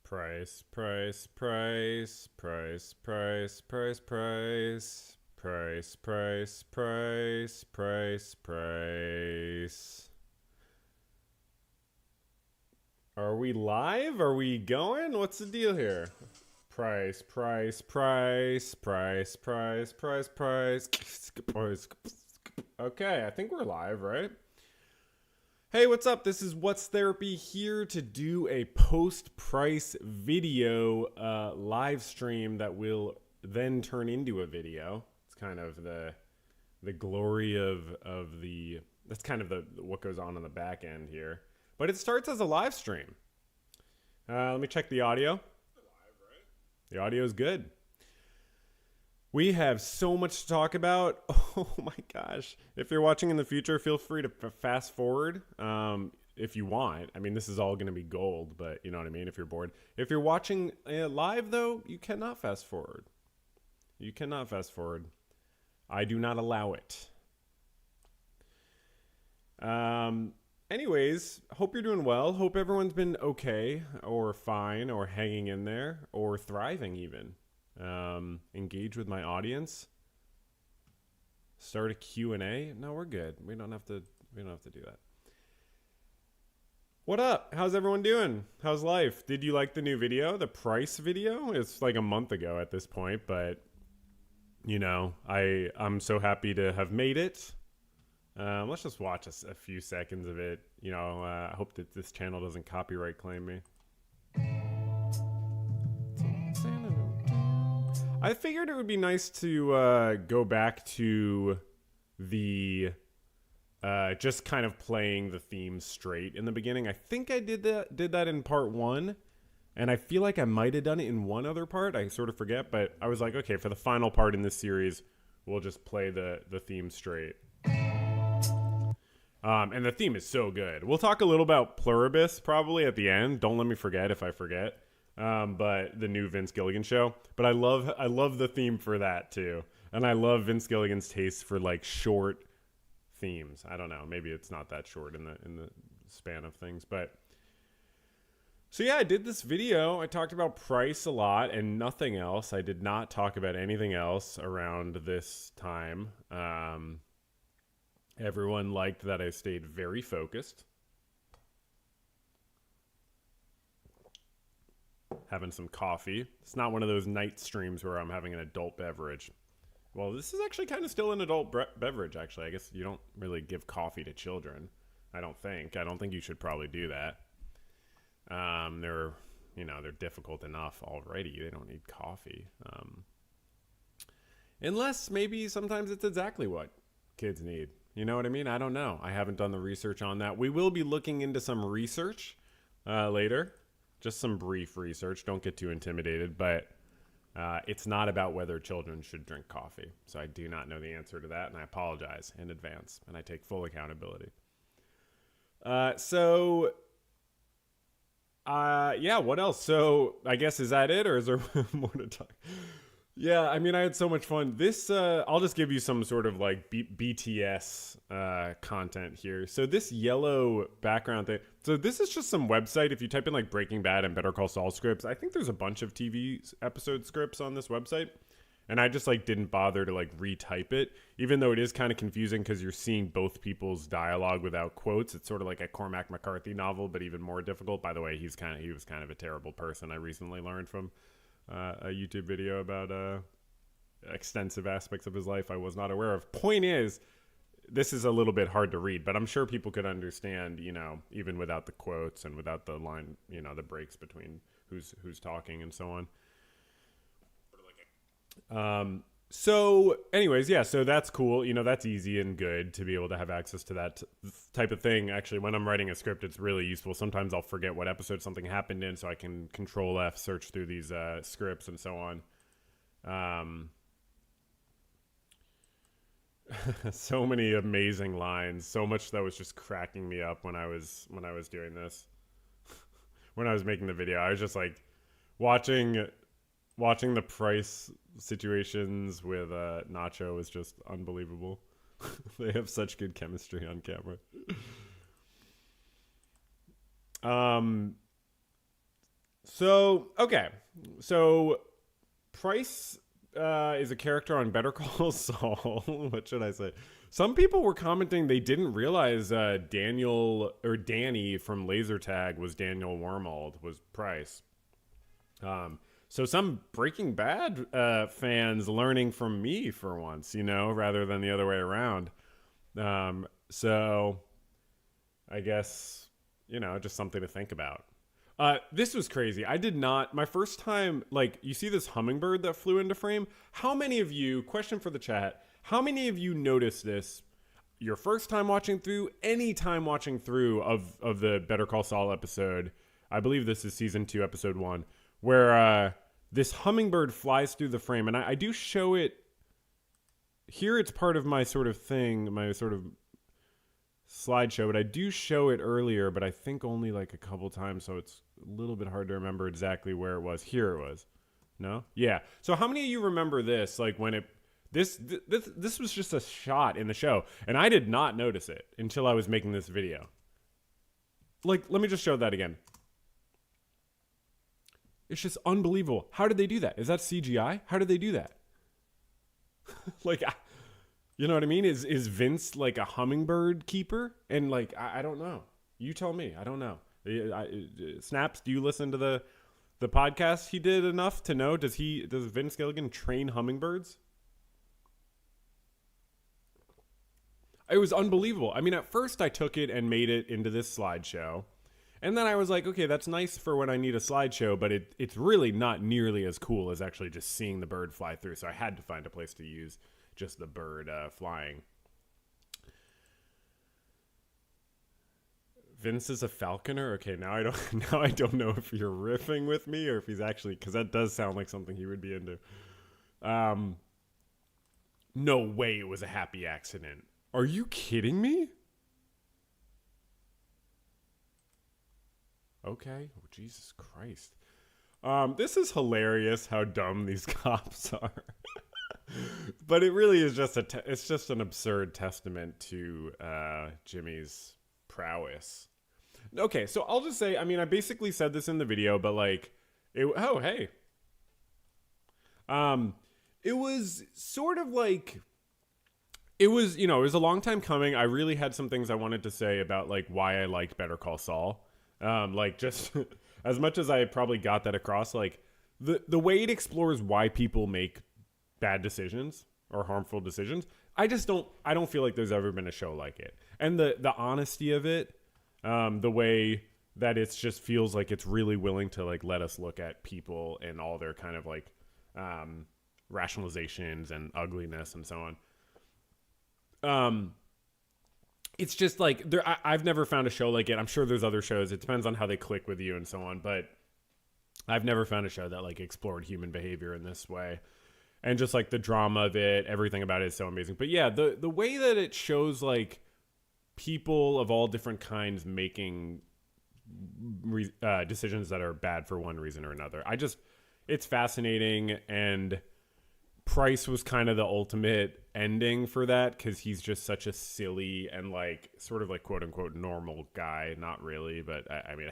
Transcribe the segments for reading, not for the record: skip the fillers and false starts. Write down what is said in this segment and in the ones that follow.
Price, price, price, price, price, price, price, price, price, price, price, price. Are we live? Are we going? What's the deal here? Price, price, price, price, price, price, price, price. Okay, I think we're live, right? Hey, what's up? This is What's Therapy here to do a post-Pryce video live stream that will then turn into a video. It's kind of the glory of the that's kind of the what goes on the back end here. But it starts as a live stream. Let me check the audio. The audio is good. We have so much to talk about. Oh my gosh. If you're watching in the future, feel free to fast forward if you want. I mean, this is all going to be gold, but you know what I mean if you're bored. If you're watching live, though, you cannot fast forward. You cannot fast forward. I do not allow it. Anyways, hope you're doing well. Hope everyone's been okay or fine or hanging in there or thriving even. Engage with my audience. Start a Q&A. No, we're good. We don't have to do that. What up? How's everyone doing? How's life? Did you like the new video? The Pryce video? It's like a month ago at this point, but you know, I'm so happy to have made it. Let's just watch a few seconds of it. You know, I hope that this channel doesn't copyright claim me. I figured it would be nice to go back to the just kind of playing the theme straight in the beginning. I think I did that in part 1, and I feel like I might have done it in one other part. I sort of forget, but I was like, okay, for the final part in this series, we'll just play the theme straight. And the theme is so good. We'll talk a little about Pluribus probably at the end. Don't let me forget if I forget. But the new Vince Gilligan show. But I love the theme for that too. And I love Vince Gilligan's taste for like short themes. I don't know. Maybe it's not that short in the span of things. But so yeah, I did this video. I talked about Pryce a lot and nothing else. I did not talk about anything else around this time. Everyone liked that I stayed very focused. Having some coffee. It's not one of those night streams where I'm having an adult beverage. Well, this is actually kind of still an adult beverage, actually. I guess you don't really give coffee to children. I don't think you should probably do that. They're difficult enough already. They don't need coffee. Unless maybe sometimes it's exactly what kids need. You know what I mean? I don't know. I haven't done the research on that. We will be looking into some research later. Just some brief research. Don't get too intimidated, but it's not about whether children should drink coffee. So I do not know the answer to that, and I apologize in advance, and I take full accountability. Yeah, what else? So I guess, is that it, or is there more to talk? Yeah, I mean, I had so much fun. This, I'll just give you some sort of like BTS content here. So this yellow background thing. So this is just some website. If you type in like Breaking Bad and Better Call Saul scripts, I think there's a bunch of TV episode scripts on this website. And I just like didn't bother to like retype it, even though it is kind of confusing because you're seeing both people's dialogue without quotes. It's sort of like a Cormac McCarthy novel, but even more difficult. By the way, he was kind of a terrible person. I recently learned from a YouTube video about extensive aspects of his life I was not aware of. Point is, this is a little bit hard to read, but I'm sure people could understand, you know, even without the quotes and without the line, you know, the breaks between who's talking and so on. So anyways, yeah, so that's cool. You know, that's easy and good to be able to have access to that type of thing. Actually, when I'm writing a script, it's really useful. Sometimes I'll forget what episode something happened in, so I can Control F, search through these scripts and so on. So many amazing lines. So much that was just cracking me up when I was doing this. When I was making the video, I was just like watching the Pryce situations with Nacho was just unbelievable. They have such good chemistry on camera. So, okay. So, Pryce is a character on Better Call Saul. What should I say? Some people were commenting they didn't realize Daniel or Danny from Laser Tag was Daniel Wormald, was Pryce. So some Breaking Bad fans learning from me for once, rather than the other way around. So I guess, just something to think about. This was crazy. I did not, my first time, you see this hummingbird that flew into frame? How many of you, question for the chat, how many of you noticed this your first time watching through, any time watching through of the Better Call Saul episode? I believe this is season 2, episode 1, where this hummingbird flies through the frame. And I do show it here. It's part of my sort of thing, my sort of slideshow, but I do show it earlier, but I think only a couple times, so it's a little bit hard to remember exactly where it was. Here it was. No? Yeah. So how many of you remember this? When this was just a shot in the show, and I did not notice it until I was making this video. Let me just show that again. It's just unbelievable. How did they do that? Is that CGI? How did they do that? You know what I mean? Is Vince a hummingbird keeper? And I don't know. You tell me. I don't know. Snaps, do you listen to the podcast he did enough to know? Does Vince Gilligan train hummingbirds? It was unbelievable. I mean, at first I took it and made it into this slideshow. And then I was like, okay, that's nice for when I need a slideshow, but it's really not nearly as cool as actually just seeing the bird fly through. So I had to find a place to use just the bird flying. Vince is a falconer? Okay, now I don't know if you're riffing with me or if he's actually, because that does sound like something he would be into. No way it was a happy accident. Are you kidding me? Okay. Oh, Jesus Christ. This is hilarious how dumb these cops are. But it really is just it's just an absurd testament to Jimmy's prowess. Okay, so I'll just say, I mean, I basically said this in the video, but oh, hey. It was sort of it was a long time coming. I really had some things I wanted to say about why I liked Better Call Saul. Just as much as I probably got that across, the way it explores why people make bad decisions or harmful decisions, I don't feel like there's ever been a show like it. And the honesty of it, the way that it just feels like it's really willing to let us look at people and all their kind of rationalizations and ugliness and so on. It's just I've never found a show like it. I'm sure there's other shows. It depends on how they click with you and so on. But I've never found a show that explored human behavior in this way. And just the drama of it, everything about it is so amazing. But yeah, the way that it shows people of all different kinds making decisions that are bad for one reason or another. It's fascinating. And Pryce was kind of the ultimate ending for that, because he's just such a silly and sort of quote unquote normal guy. Not really, but I mean,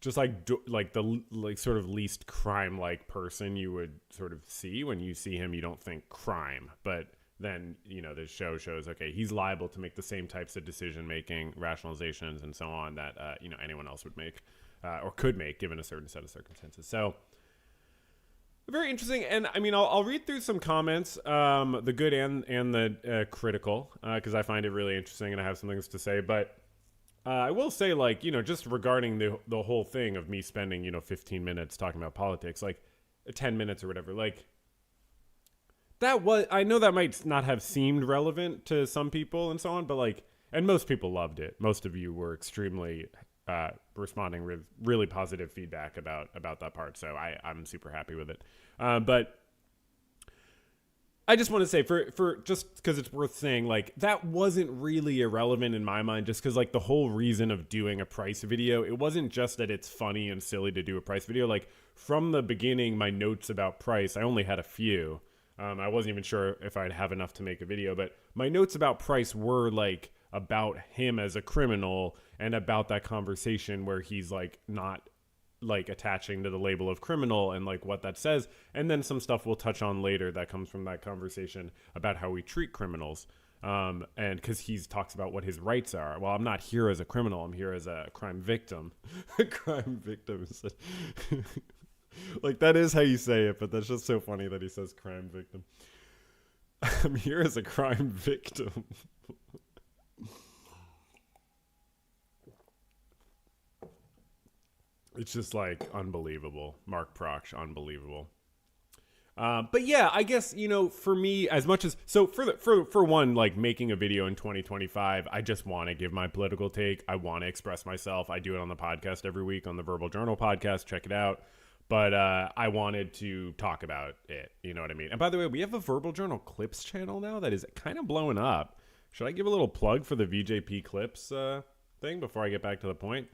just the sort of least crime person you would sort of see. When you see him, you don't think crime, but then the show shows, okay, he's liable to make the same types of decision making, rationalizations, and so on that anyone else would make or could make given a certain set of circumstances. So very interesting. And I mean, I'll read through some comments, the good and the critical, because I find it really interesting and I have some things to say. But I will say, just regarding the whole thing of me spending 15 minutes talking about politics, 10 minutes or whatever, that was, I know that might not have seemed relevant to some people and so on, but and most people loved it. Most of you were extremely responding with really positive feedback about that part. So I'm super happy with it. But I just want to say, for just because it's worth saying, that wasn't really irrelevant in my mind, just because the whole reason of doing a Pryce video, it wasn't just that it's funny and silly to do a Pryce video. From the beginning, my notes about Pryce, I only had a few. I wasn't even sure if I'd have enough to make a video, but my notes about Pryce were about him as a criminal and about that conversation where he's not like attaching to the label of criminal and like what that says. And then some stuff we'll touch on later that comes from that conversation about how we treat criminals. And because he talks about what his rights are. Well, I'm not here as a criminal. I'm here as a crime victim. Crime victim. Like, that is how you say it, but that's just so funny that he says crime victim. I'm here as a crime victim. It's just like unbelievable. Mark Proch, unbelievable. But yeah, I guess, you know, for me, as much as, so for one, like making a video in 2025, I just want to give my political take. I want to express myself. I do it on the podcast every week on the Verbal Journal podcast. Check it out. But I wanted to talk about it. You know what I mean? And by the way, we have a Verbal Journal Clips channel now that is kind of blowing up. Should I give a little plug for the VJP Clips thing before I get back to the point?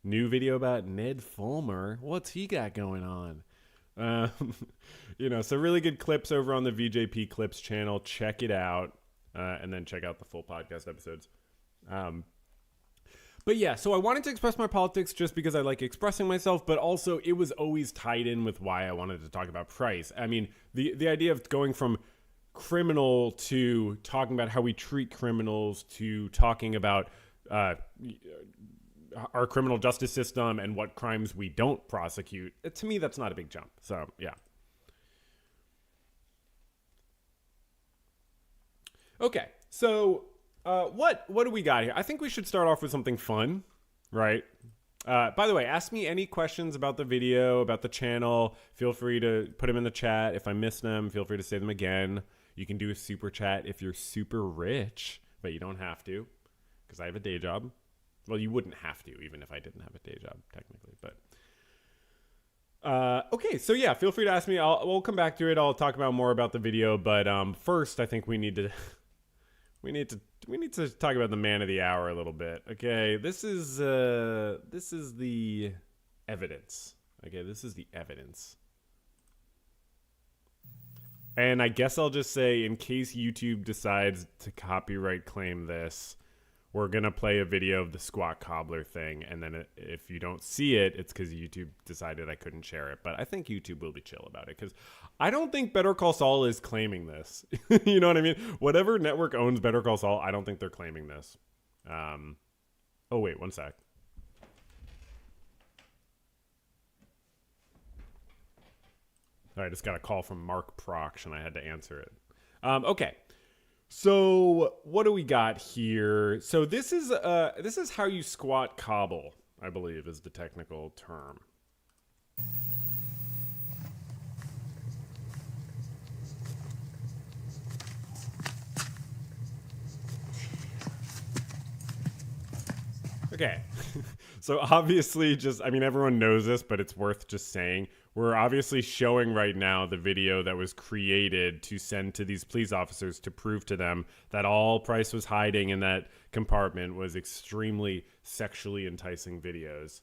New video about Ned Fulmer. What's he got going on? You know, so really good clips over on the VJP Clips channel. Check it out. And then check out the full podcast episodes. But yeah, so I wanted to express my politics just because I like expressing myself, but also it was always tied in with why I wanted to talk about Pryce. I mean, the idea of going from criminal to talking about how we treat criminals to talking about our criminal justice system and what crimes we don't prosecute, to me, that's not a big jump. So, yeah. Okay, so what do we got here? I think we should start off with something fun, right? By the way, ask me any questions about the video, about the channel. Feel free to put them in the chat. If I miss them, feel free to say them again. You can do a super chat if you're super rich, but you don't have to because I have a day job. Well, you wouldn't have to, even if I didn't have a day job, technically. But okay, so yeah, feel free to ask me. We'll come back to it. I'll talk about more about the video. But first, I think we need to talk about the man of the hour a little bit. Okay, this is the evidence. Okay, this is the evidence. And I guess I'll just say, in case YouTube decides to copyright claim this, we're going to play a video of the Squat Cobbler thing, and then if you don't see it, it's because YouTube decided I couldn't share it. But I think YouTube will be chill about it, because I don't think Better Call Saul is claiming this. You know what I mean? Whatever network owns Better Call Saul, I don't think they're claiming this. Oh, wait, one sec. I just got a call from Mark Proch, and I had to answer it. Okay. So what do we got here? So this is how you squat cobble, I believe is the technical term. Okay. So obviously everyone knows this, but it's worth just saying. We're obviously showing right now the video that was created to send to these police officers to prove to them that all Pryce was hiding in that compartment was extremely sexually enticing videos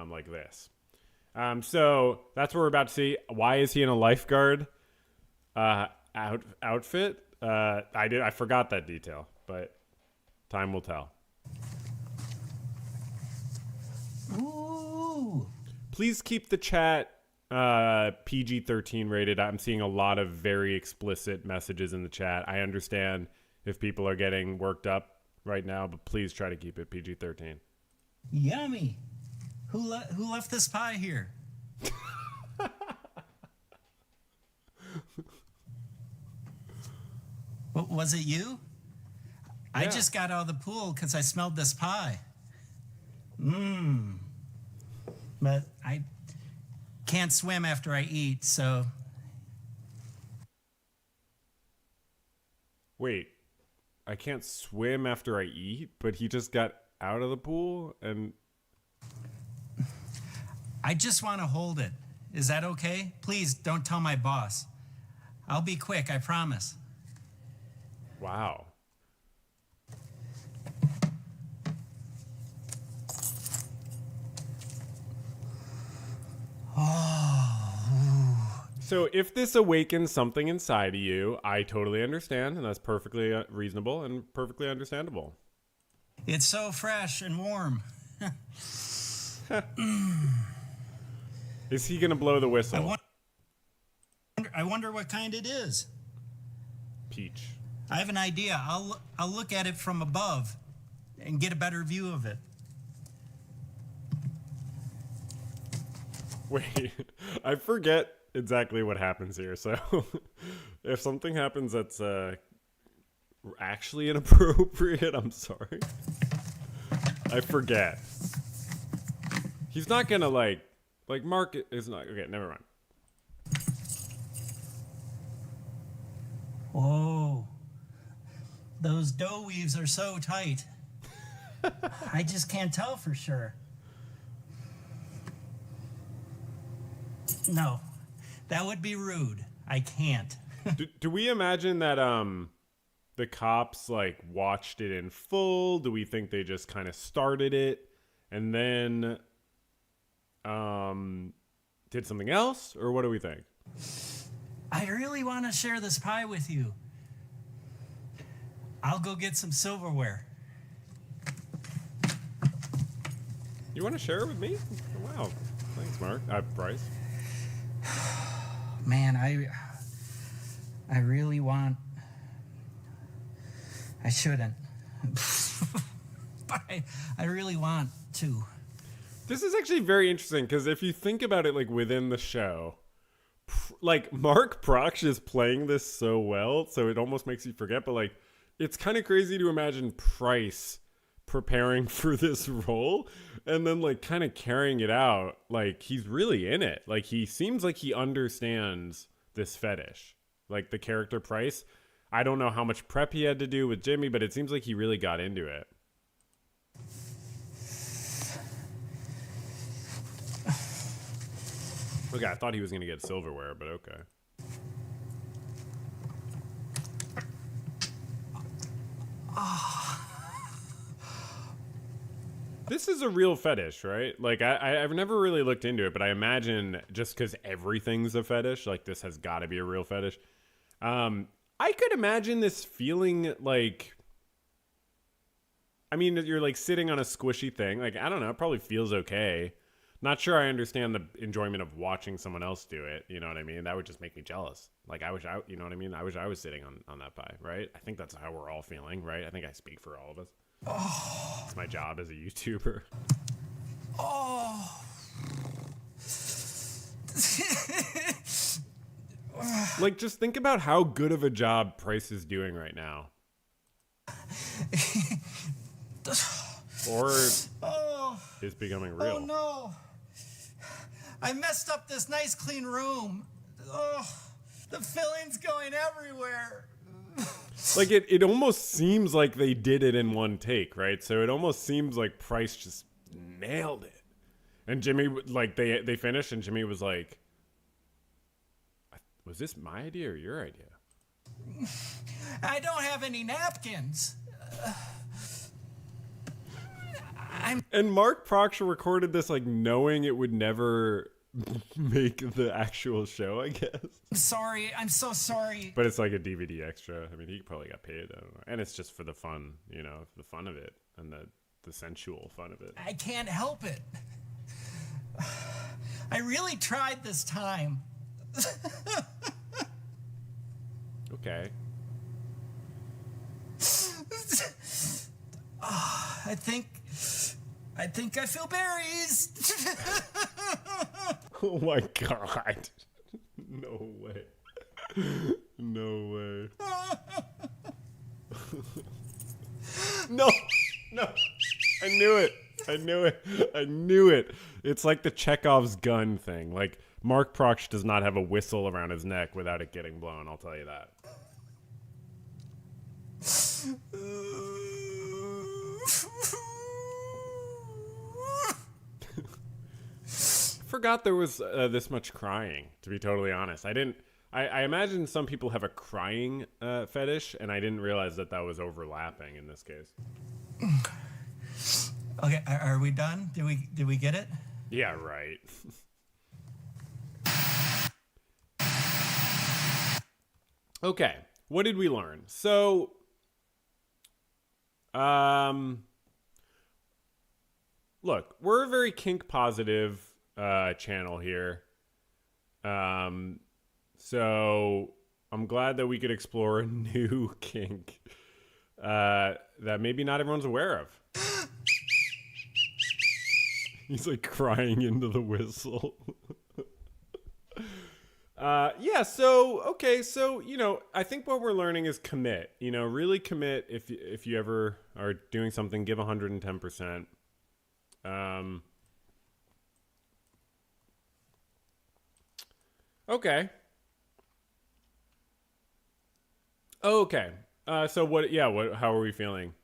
like this. So that's what we're about to see. Why is he in a lifeguard outfit? I forgot that detail, but time will tell. Ooh. Please keep the chat PG-13 rated. I'm seeing a lot of very explicit messages in the chat. I understand if people are getting worked up right now, but please try to keep it PG-13. Yummy. Who left this pie here? Was it you? Yeah. I just got out of the pool because I smelled this pie. But I can't swim after I eat, so... Wait, I can't swim after I eat, but he just got out of the pool and... I just want to hold it. Is that okay? Please don't tell my boss. I'll be quick, I promise. Wow. So if this awakens something inside of you, I totally understand, and that's perfectly reasonable and perfectly understandable. It's so fresh and warm. Is he gonna blow the whistle? I wonder what kind it is. Peach. I have an idea. I'll look at it from above and get a better view of it. Wait, I forget exactly what happens here. So if something happens that's actually inappropriate, I'm sorry. I forget. He's not gonna like Mark is not. Okay, never mind. Whoa. Those dough weaves are so tight. I just can't tell for sure. No, that would be rude. I can't. do we imagine that the cops like watched it in full? Do we think they just kind of started it and then did something else, or what do we think? I really want to share this pie with you. I'll go get some silverware. You want to share it with me? Oh, wow. Thanks, Mark. Bryce. Man, I really want... I shouldn't. But I really want to. This is actually very interesting, because if you think about it, like, within the show, like, Mark Proksch is playing this so well, so it almost makes you forget, but, like, it's kind of crazy to imagine Pryce preparing for this role and then, like, kind of carrying it out. Like, he's really in it. Like, he seems like he understands this fetish. Like, the character Pryce, I don't know how much prep he had to do with Jimmy, but it seems like he really got into it. Okay, I thought he was going to get silverware, but okay. This is a real fetish, right? Like, I've never really looked into it, but I imagine just because everything's a fetish, like, this has got to be a real fetish. I could imagine this feeling like... I mean, you're, like, sitting on a squishy thing. Like, I don't know, it probably feels okay. Not sure I understand the enjoyment of watching someone else do it. You know what I mean? That would just make me jealous. Like, you know what I mean? I wish I was sitting on that pie, right? I think that's how we're all feeling, right? I think I speak for all of us. Oh. It's my job as a YouTuber. Oh. Like, just think about how good of a job Pryce is doing right now. Or is becoming real. Oh, no. I messed up this nice, clean room. Oh, the filling's going everywhere. Like, it almost seems like they did it in one take, right? So it almost seems like Pryce just nailed it. And Jimmy, like, they finished, and Jimmy was like, was this my idea or your idea? I don't have any napkins. And Mark Proksch recorded this, like, knowing it would never make the actual show, I guess. Sorry, I'm so sorry. But it's like a DVD extra. I mean, he probably got paid. I don't know. And it's just for the fun, you know, the fun of it and the sensual fun of it. I can't help it. I really tried this time. Okay. I think I feel berries. Oh my God. No way. No way. No. I knew it. It's like the Chekhov's gun thing. Like, Mark Proksch does not have a whistle around his neck without it getting blown, I'll tell you that. Forgot there was this much crying, to be totally honest. I imagine some people have a crying fetish, and I didn't realize that was overlapping in this case. Okay, are we done? Did we get it? Yeah, right. Okay, what did we learn? So, look, we're a very kink positive channel here. So I'm glad that we could explore a new kink that maybe not everyone's aware of. He's like crying into the whistle. Yeah, so, okay, so, I think what we're learning is commit. Really commit if you ever are doing something, give 110%. Okay. Okay. So how are we feeling?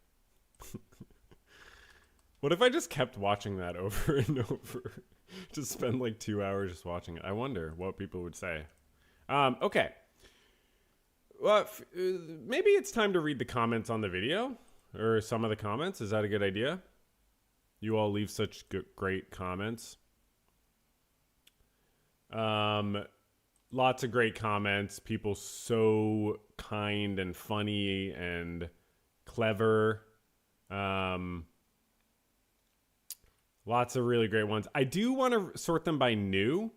What if I just kept watching that over and over? Just spend like 2 hours just watching it. I wonder what people would say. Okay. Well, maybe it's time to read the comments on the video, or some of the comments. Is that a good idea? You all leave such great comments. Lots of great comments. People so kind and funny and clever. Lots of really great ones. I do want to sort them by new,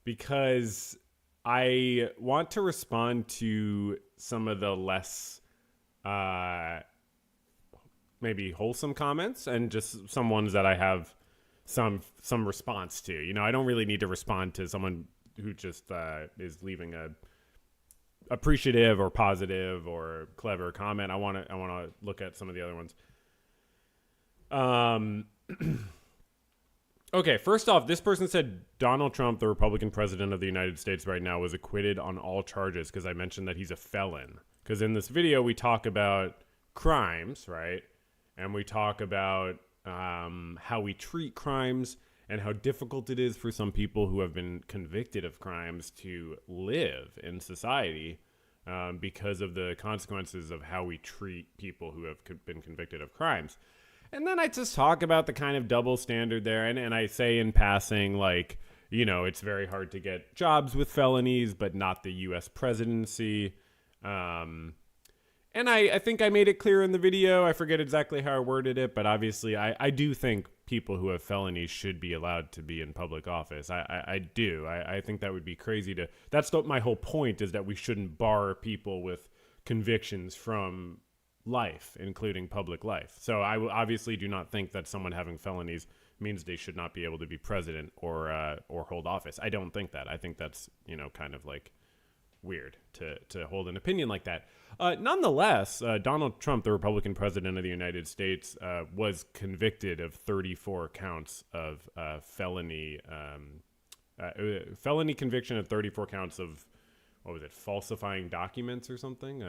because I want to respond to some of the less maybe wholesome comments, and just some ones that I have some response to. I don't really need to respond to someone who just is leaving a appreciative or positive or clever comment. I want to look at some of the other ones. Okay, first off, this person said Donald Trump, the Republican president of the United States right now, was acquitted on all charges because I mentioned that he's a felon. Because in this video, we talk about crimes, right? And we talk about how we treat crimes and how difficult it is for some people who have been convicted of crimes to live in society because of the consequences of how we treat people who have been convicted of crimes. And then I just talk about the kind of double standard there. And I say in passing, like, it's very hard to get jobs with felonies, but not the U.S. presidency. And I think I made it clear in the video. I forget exactly how I worded it, but obviously I do think people who have felonies should be allowed to be in public office. I do. I think that would be crazy to... That's my whole point, is that we shouldn't bar people with convictions from life, including public life. So I obviously do not think that someone having felonies means they should not be able to be president or hold office. I don't think that. I think that's, kind of like weird to hold an opinion like that. Nonetheless, Donald Trump, the Republican president of the United States, was convicted of 34 counts of felony conviction of 34 counts of, what was it, falsifying documents or something?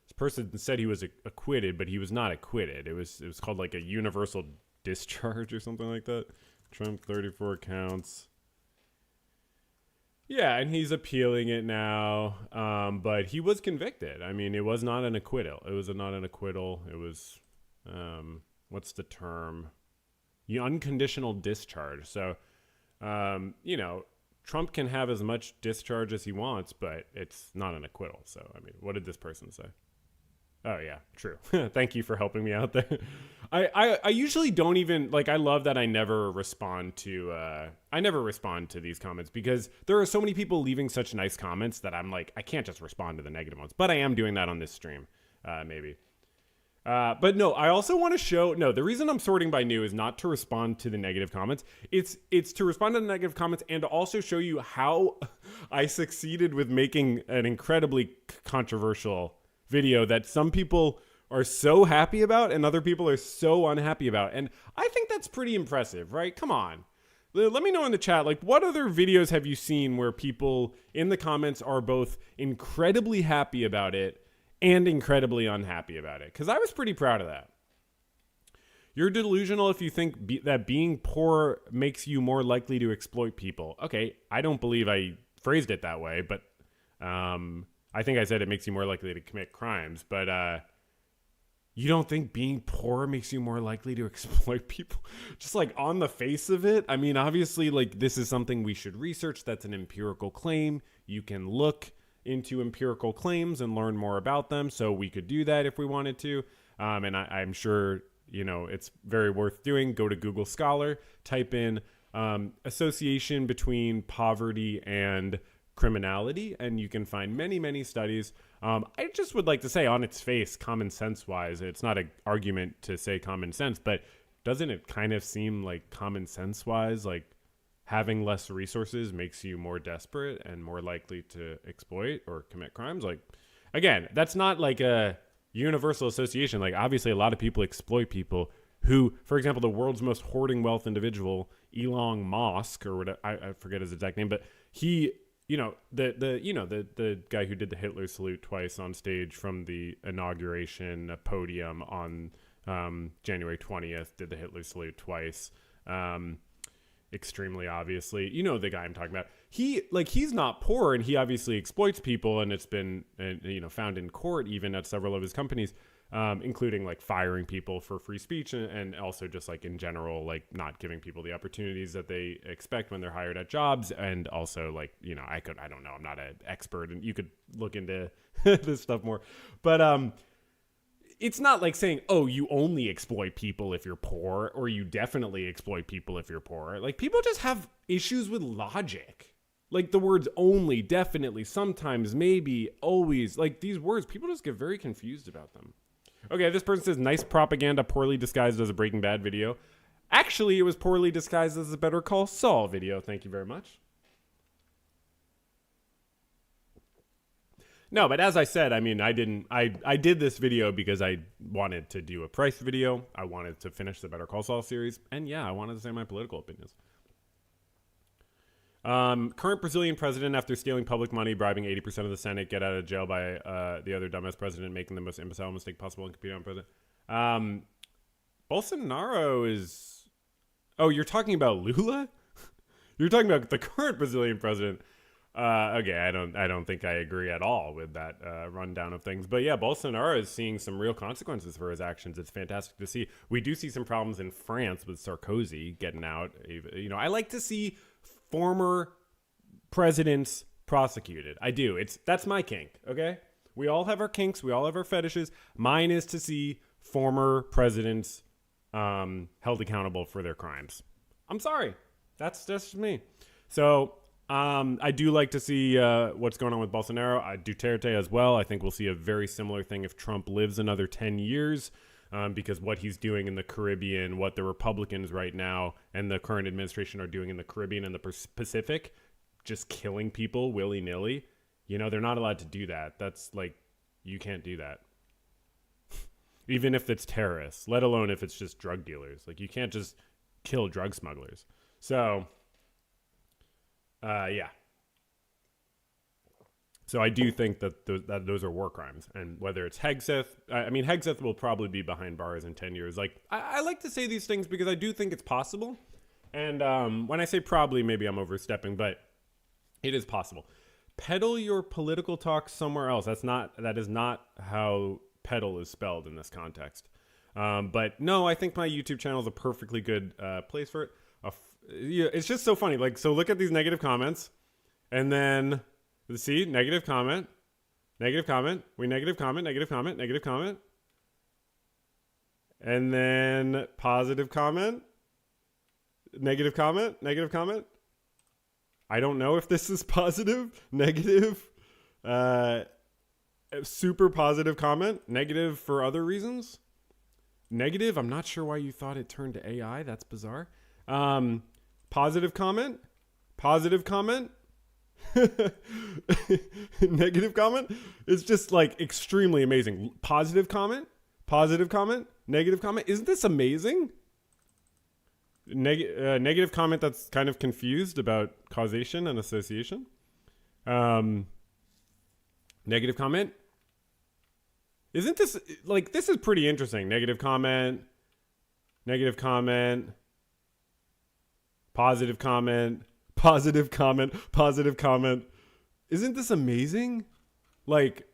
This person said he was acquitted, but he was not acquitted. It was called like a universal discharge or something like that. Trump 34 counts. Yeah, and he's appealing it now. But he was convicted. I mean, it was not an acquittal. It was not an acquittal. It was, what's the term? Unconditional discharge. So, Trump can have as much discharge as he wants, but it's not an acquittal. So, I mean, what did this person say? Oh, yeah, true. Thank you for helping me out there. I usually don't even, like, I love that I never respond to these comments, because there are so many people leaving such nice comments that I'm like, I can't just respond to the negative ones. But I am doing that on this stream, maybe. But no, I also want to show, the reason I'm sorting by new is not to respond to the negative comments. It's to respond to the negative comments and to also show you how I succeeded with making an incredibly controversial video that some people are so happy about and other people are so unhappy about. And I think that's pretty impressive, right? Come on. Let me know in the chat, like, what other videos have you seen where people in the comments are both incredibly happy about it and incredibly unhappy about it? Because I was pretty proud of that. You're delusional if you think that being poor makes you more likely to exploit people. Okay, I don't believe I phrased it that way, but I think I said it makes you more likely to commit crimes. But you don't think being poor makes you more likely to exploit people? Just like on the face of it? I mean, obviously, like, this is something we should research. That's an empirical claim. You can look into empirical claims and learn more about them. So we could do that if we wanted to. And I'm sure, it's very worth doing. Go to Google Scholar, type in association between poverty and criminality, and you can find many, many studies. I just would like to say, on its face, common sense wise, it's not an argument to say common sense, but doesn't it kind of seem like common sense wise, like having less resources makes you more desperate and more likely to exploit or commit crimes? Like, again, that's not like a universal association. Like, obviously a lot of people exploit people who, for example, the world's most hoarding wealth individual, Elon Musk, or whatever, I forget his exact name, but he, the guy who did the Hitler salute twice on stage from the inauguration podium on January 20th, did the Hitler salute twice. Extremely obviously, the guy I'm talking about. He's not poor, and he obviously exploits people, and it's been found in court even at several of his companies, including like firing people for free speech, and also just like in general, like not giving people the opportunities that they expect when they're hired at jobs. And also like, I don't know, I'm not an expert, and you could look into this stuff more, but it's not like saying, oh, you only exploit people if you're poor, or you definitely exploit people if you're poor. Like, people just have issues with logic. Like, the words only, definitely, sometimes, maybe, always. Like, these words, people just get very confused about them. Okay, this person says, nice propaganda poorly disguised as a Breaking Bad video. Actually, it was poorly disguised as a Better Call Saul video. Thank you very much. No, but as I said, I mean, I did this video because I wanted to do a Pryce video. I wanted to finish the Better Call Saul series. And yeah, I wanted to say my political opinions. Current Brazilian president, after stealing public money, bribing 80% of the Senate, get out of jail by the other dumbass president, making the most imbecile mistake possible and competing on president. Bolsonaro is... Oh, you're talking about Lula? You're talking about the current Brazilian president. Okay, I don't think I agree at all with that rundown of things. But yeah, Bolsonaro is seeing some real consequences for his actions. It's fantastic to see. We do see some problems in France with Sarkozy getting out. I like to see former presidents prosecuted. I do. That's my kink, okay? We all have our kinks. We all have our fetishes. Mine is to see former presidents held accountable for their crimes. I'm sorry. That's just me. So... I do like to see what's going on with Bolsonaro. Duterte as well. I think we'll see a very similar thing if Trump lives another 10 years, because what he's doing in the Caribbean, what the Republicans right now and the current administration are doing in the Caribbean and the Pacific, just killing people willy-nilly. They're not allowed to do that. That's like, you can't do that. Even if it's terrorists, let alone if it's just drug dealers. Like, you can't just kill drug smugglers. So... yeah. So I do think that those are war crimes. And whether it's Hegseth, Hegseth will probably be behind bars in 10 years. Like, I like to say these things because I do think it's possible. And when I say probably, maybe I'm overstepping, but it is possible. Peddle your political talk somewhere else. That is not how peddle is spelled in this context. But no, I think my YouTube channel is a perfectly good place for it. Yeah, it's just so funny. Like, so look at these negative comments, and then see negative comment, we negative comment, negative comment, and then positive comment, negative comment. I don't know if this is positive, negative, super positive comment, negative for other reasons. Negative, I'm not sure why you thought it turned to AI. That's bizarre. Positive comment, negative comment. It's just like extremely amazing. Positive comment, negative comment. Isn't this amazing? Negative comment that's kind of confused about causation and association. Negative comment. Isn't this like, this is pretty interesting. Negative comment, positive comment. Isn't this amazing? Like,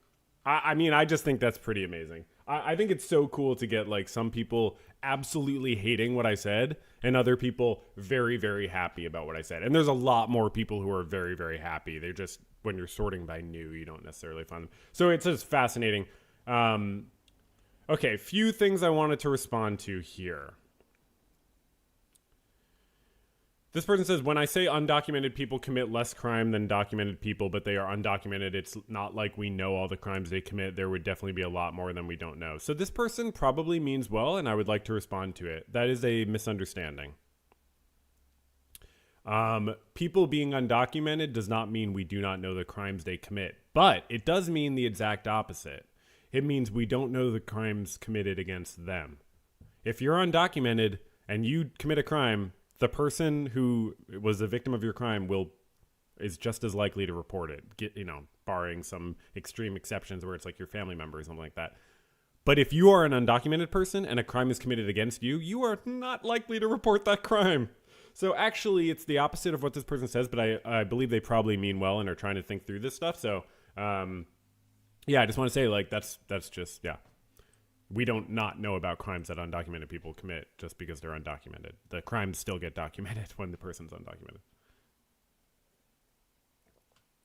I just think that's pretty amazing. I think it's so cool to get like some people absolutely hating what I said and other people very, very happy about what I said. And there's a lot more people who are very, very happy. They're just, when you're sorting by new, you don't necessarily find them. So it's just fascinating. Okay, few things I wanted to respond to here. This person says, when I say undocumented people commit less crime than documented people, but they are undocumented, it's not like we know all the crimes they commit. There would definitely be a lot more than we don't know. So this person probably means well, and I would like to respond to it. That is a misunderstanding. People being undocumented does not mean we do not know the crimes they commit, but it does mean the exact opposite. It means we don't know the crimes committed against them. If you're undocumented and you commit a crime, the person who was the victim of your crime is just as likely to report it, barring some extreme exceptions where it's like your family member or something like that. But if you are an undocumented person and a crime is committed against you, you are not likely to report that crime. So actually, it's the opposite of what this person says, but I believe they probably mean well and are trying to think through this stuff. So, I just want to say, like, that's just, yeah. We don't not know about crimes that undocumented people commit just because they're undocumented. The crimes still get documented when the person's undocumented.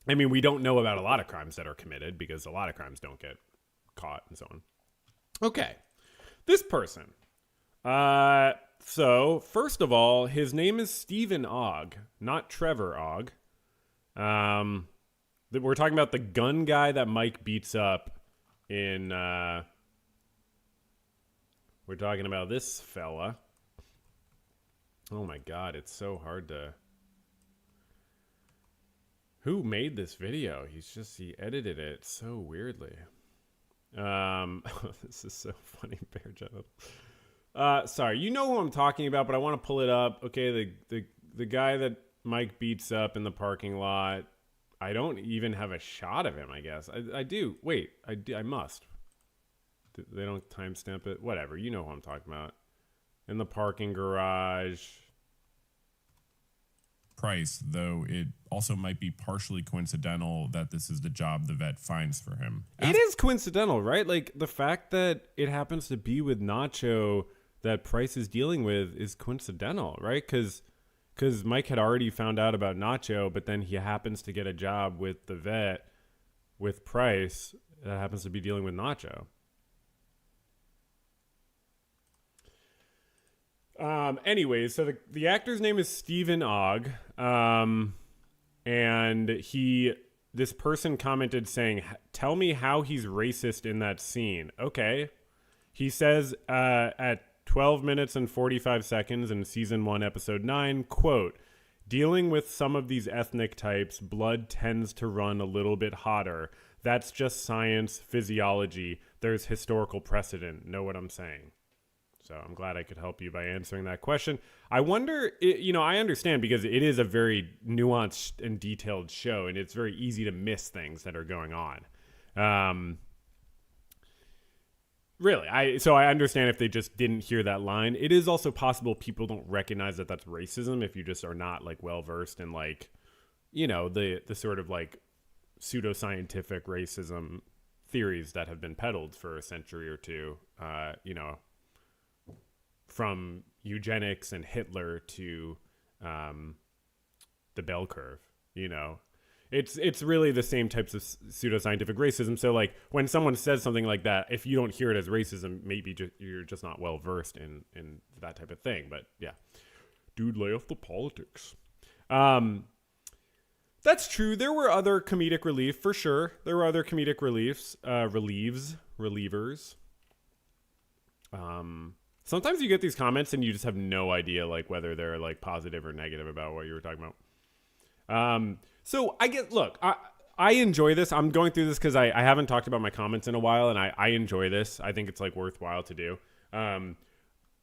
I mean, we don't know about a lot of crimes that are committed because a lot of crimes don't get caught and so on. Okay. This person. So, first of all, his name is Stephen Ogg, not Trevor Ogg. We're talking about the gun guy that Mike beats up in... We're talking about this fella. Oh my God, it's so hard to... Who made this video? He edited it so weirdly. This is so funny, Bear General. Sorry, you know who I'm talking about, but I want to pull it up. Okay, the guy that Mike beats up in the parking lot. I don't even have a shot of him, I guess. I do. Wait, I must. They don't timestamp it. Whatever. You know who I'm talking about. In the parking garage. Pryce, though it also might be partially coincidental that this is the job the vet finds for him. It is coincidental, right? Like, the fact that it happens to be with Nacho that Pryce is dealing with is coincidental, right? Because Mike had already found out about Nacho, but then he happens to get a job with the vet with Pryce that happens to be dealing with Nacho. Anyways, so the actor's name is Stephen Ogg, and this person commented saying, "Tell me how he's racist in that scene." Okay, he says at 12 minutes and 45 seconds in season 1, episode 9, quote, "Dealing with some of these ethnic types, blood tends to run a little bit hotter. That's just science, physiology. There's historical precedent. Know what I'm saying?" So I'm glad I could help you by answering that question. I wonder, I understand because it is a very nuanced and detailed show, and it's very easy to miss things that are going on. Really, so I understand if they just didn't hear that line. It is also possible people don't recognize that that's racism if you just are not like well versed in like, the sort of like pseudoscientific racism theories that have been peddled for a century or two. From eugenics and Hitler to the bell curve, It's really the same types of pseudoscientific racism. So, like, when someone says something like that, if you don't hear it as racism, maybe you're just not well versed in that type of thing. But, yeah. Dude, lay off the politics. That's true. There were other comedic relief, for sure. There were other comedic relievers. Sometimes you get these comments and you just have no idea like whether they're like positive or negative about what you were talking about. So I enjoy this. I'm going through this because I haven't talked about my comments in a while, and I enjoy this. I think it's like worthwhile to do.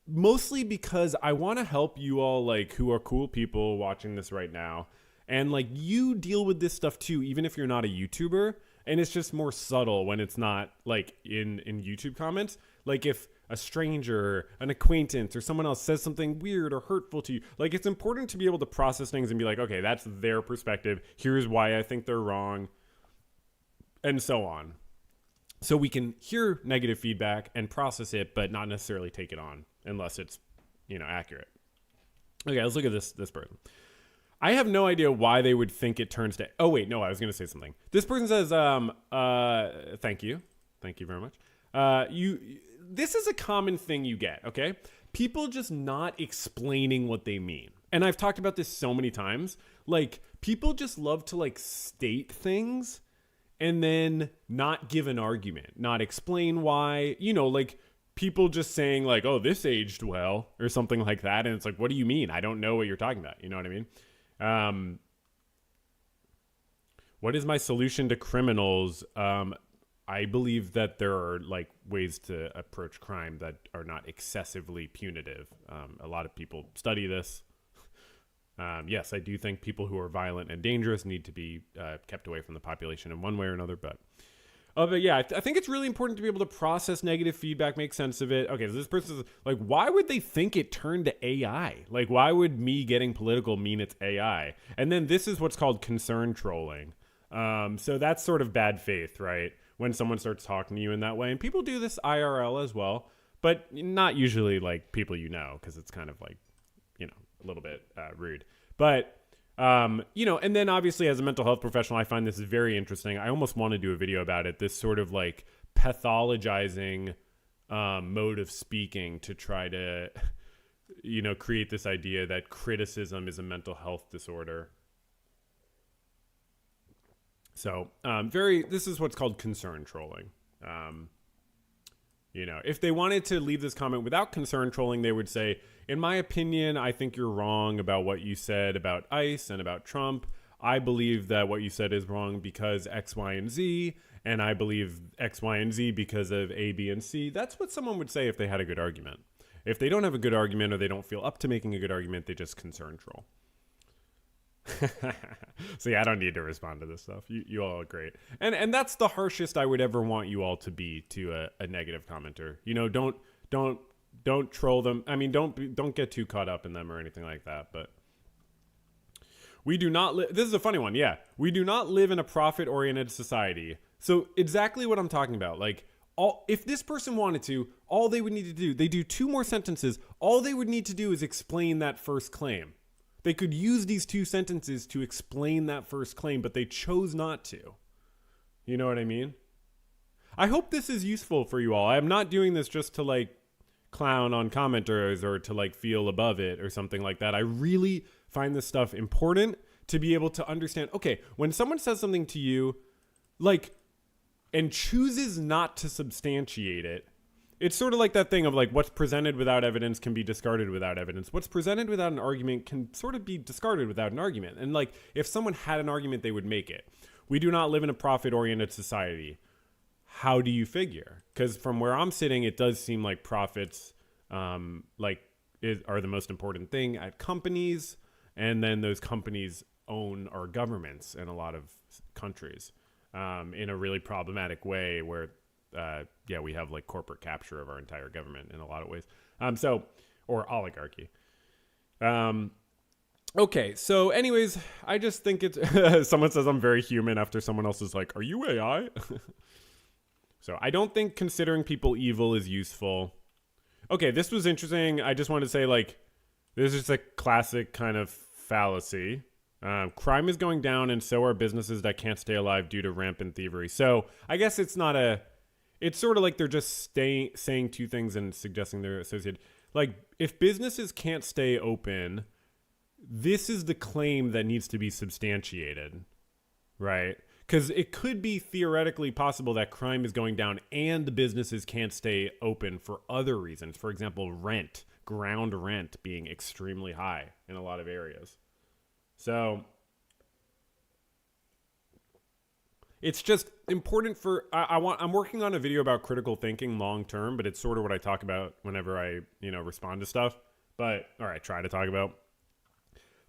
Mostly because I want to help you all like who are cool people watching this right now. And like you deal with this stuff too, even if you're not a YouTuber. And it's just more subtle when it's not like in YouTube comments. Like if a stranger, an acquaintance, or someone else says something weird or hurtful to you, like it's important to be able to process things and be like, okay, that's their perspective. Here's why I think they're wrong, and so on. So we can hear negative feedback and process it, but not necessarily take it on unless it's, accurate. Okay, let's look at this person. I have no idea why they would think it turns to... Oh, wait, no, I was going to say something. This person says, thank you. Thank you very much. This is a common thing you get, okay? People just not explaining what they mean. And I've talked about this so many times. Like, people just love to like state things and then not give an argument, not explain why, like people just saying like, oh, this aged well or something like that. And it's like, what do you mean? I don't know what you're talking about. You know what I mean? What is my solution to criminals? I believe that there are like ways to approach crime that are not excessively punitive. A lot of people study this. Yes, I do think people who are violent and dangerous need to be kept away from the population in one way or another. But yeah, I think it's really important to be able to process negative feedback, make sense of it. Okay, so this person's like, why would they think it turned to AI? Like, why would me getting political mean it's AI? And then this is what's called concern trolling. So that's sort of bad faith, right? When someone starts talking to you in that way. And people do this IRL as well, but not usually like people because it's kind of like, a little bit rude. But, and then obviously as a mental health professional, I find this is very interesting. I almost want to do a video about it, this sort of like pathologizing mode of speaking to try to, create this idea that criticism is a mental health disorder. So this is what's called concern trolling. If they wanted to leave this comment without concern trolling, they would say, in my opinion, I think you're wrong about what you said about ICE and about Trump. I believe that what you said is wrong because X, Y, and Z, and I believe X, Y, and Z because of A, B, and C. That's what someone would say if they had a good argument. If they don't have a good argument or they don't feel up to making a good argument, they just concern troll. So yeah, I don't need to respond to this stuff. You all are great. And that's the harshest I would ever want you all to be to a negative commenter. Don't troll them. I mean, don't get too caught up in them or anything like that. But we do not live. This is a funny one. Yeah. We do not live in a profit-oriented society. So exactly what I'm talking about. Like, if this person wanted to, all they would need to do, they do 2 more sentences. All they would need to do is explain that first claim. They could use these 2 sentences to explain that first claim, but they chose not to. You know what I mean? I hope this is useful for you all. I'm not doing this just to like clown on commenters or to like feel above it or something like that. I really find this stuff important to be able to understand. Okay, when someone says something to you, like, and chooses not to substantiate it, it's sort of like that thing of like what's presented without evidence can be discarded without evidence. What's presented without an argument can sort of be discarded without an argument. And like if someone had an argument, they would make it. We do not live in a profit-oriented society. How do you figure? Because from where I'm sitting, it does seem like profits are the most important thing at companies. And then those companies own our governments in a lot of countries in a really problematic way where we have like corporate capture of our entire government in a lot of ways. Or oligarchy. Okay. So anyways, I just think it's, someone says I'm very human after someone else is like, are you AI? So I don't think considering people evil is useful. Okay. This was interesting. I just wanted to say like, this is a classic kind of fallacy. Crime is going down and so are businesses that can't stay alive due to rampant thievery. So I guess it's sort of like they're just saying 2 things and suggesting they're associated. Like, if businesses can't stay open, this is the claim that needs to be substantiated, right? Because it could be theoretically possible that crime is going down and the businesses can't stay open for other reasons. For example, ground rent being extremely high in a lot of areas. So it's just important for, I'm working on a video about critical thinking long term, but it's sort of what I talk about whenever I, respond to stuff, or I try to talk about.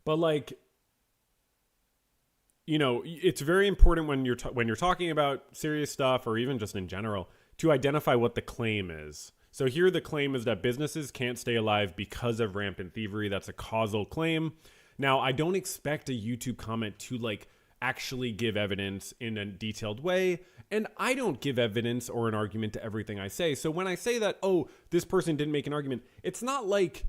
But like, it's very important when you're talking about serious stuff or even just in general to identify what the claim is. So here the claim is that businesses can't stay alive because of rampant thievery. That's a causal claim. Now, I don't expect a YouTube comment to like actually give evidence in a detailed way, and I don't give evidence or an argument to everything I say. So when I say that, oh, this person didn't make an argument, it's not like,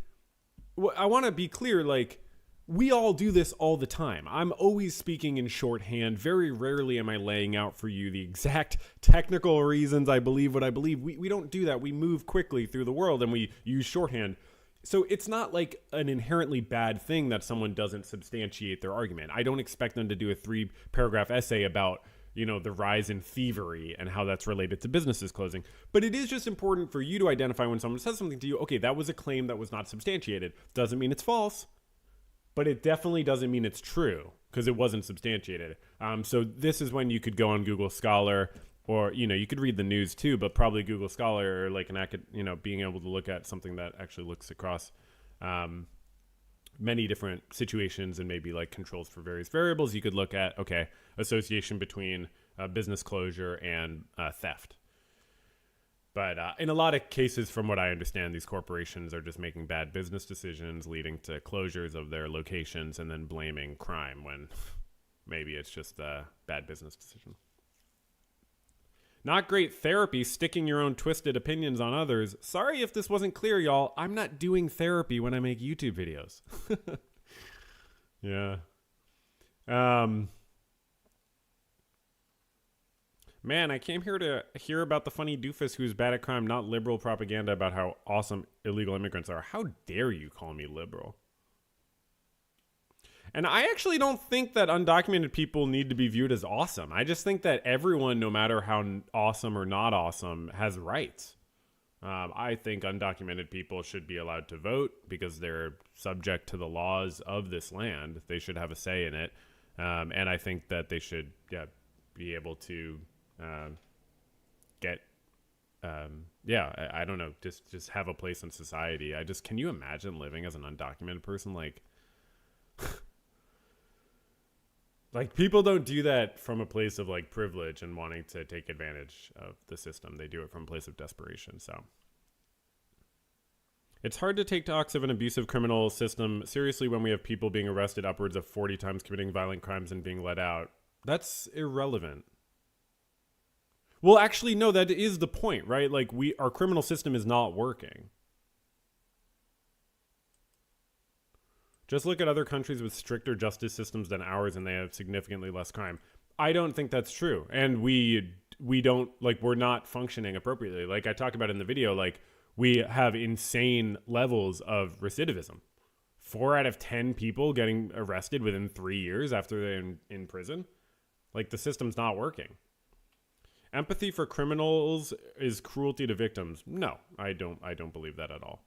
I want to be clear, like, we all do this all the time. I'm always speaking in shorthand. Very rarely am I laying out for you the exact technical reasons I believe what I believe. We don't do that. We move quickly through the world and we use shorthand. So it's not like an inherently bad thing that someone doesn't substantiate their argument. I don't expect them to do a 3-paragraph essay about, the rise in thievery and how that's related to businesses closing. But it is just important for you to identify when someone says something to you, okay, that was a claim that was not substantiated. Doesn't mean it's false, but it definitely doesn't mean it's true because it wasn't substantiated. So this is when you could go on Google Scholar, or, you could read the news too, but probably Google Scholar or like being able to look at something that actually looks across many different situations and maybe like controls for various variables. You could look at, okay, association between business closure and theft. But in a lot of cases, from what I understand, these corporations are just making bad business decisions leading to closures of their locations and then blaming crime when maybe it's just a bad business decision. Not great therapy, sticking your own twisted opinions on others. Sorry if this wasn't clear, y'all. I'm not doing therapy when I make YouTube videos. Yeah. Man, I came here to hear about the funny doofus who's bad at crime, not liberal propaganda about how awesome illegal immigrants are. How dare you call me liberal? And I actually don't think that undocumented people need to be viewed as awesome. I just think that everyone, no matter how awesome or not awesome, has rights. I think undocumented people should be allowed to vote because they're subject to the laws of this land. They should have a say in it. And I think that they should be able to get, I don't know, just have a place in society. Can you imagine living as an undocumented person? Like people don't do that from a place of like privilege and wanting to take advantage of the system. They do it from a place of desperation. So it's hard to take talks of an abusive criminal system seriously when we have people being arrested upwards of 40 times committing violent crimes and being let out. That's irrelevant. Well, actually, no, that is the point, right? Like our criminal system is not working. Just look at other countries with stricter justice systems than ours and they have significantly less crime. I don't think that's true. And we don't, like, we're not functioning appropriately. Like I talked about in the video, like we have insane levels of recidivism. 4 out of 10 people getting arrested within 3 years after they're in prison. Like the system's not working. Empathy for criminals is cruelty to victims. No, I don't believe that at all.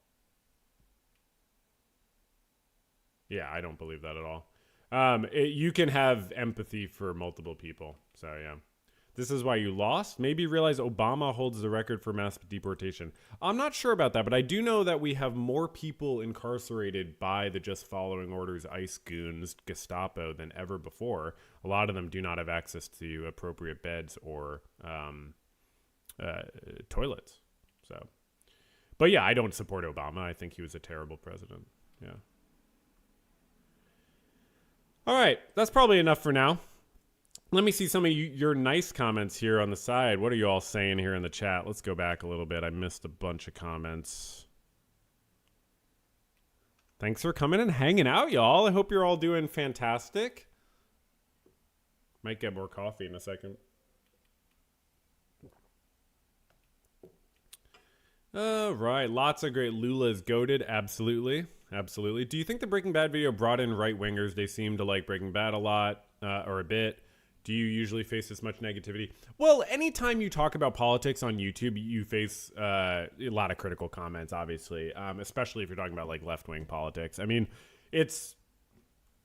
Yeah, I don't believe that at all. You can have empathy for multiple people. So, yeah. This is why you lost. Maybe realize Obama holds the record for mass deportation. I'm not sure about that, but I do know that we have more people incarcerated by the just following orders, ICE goons, Gestapo than ever before. A lot of them do not have access to appropriate beds or toilets. So, but yeah, I don't support Obama. I think he was a terrible president. Yeah. All right, that's probably enough for now. Let me see some of your nice comments here on the side. What are you all saying here in the chat? Let's go back a little bit. I missed a bunch of comments. Thanks for coming and hanging out, y'all. I hope you're all doing fantastic. Might get more coffee in a second. All right, lots of great. Lula's goated. Absolutely. Absolutely. Do you think the Breaking Bad video brought in right-wingers? They seem to like Breaking Bad a lot, or a bit. Do you usually face this much negativity? Well, anytime you talk about politics on YouTube, you face a lot of critical comments, obviously, especially if you're talking about like left-wing politics. I mean,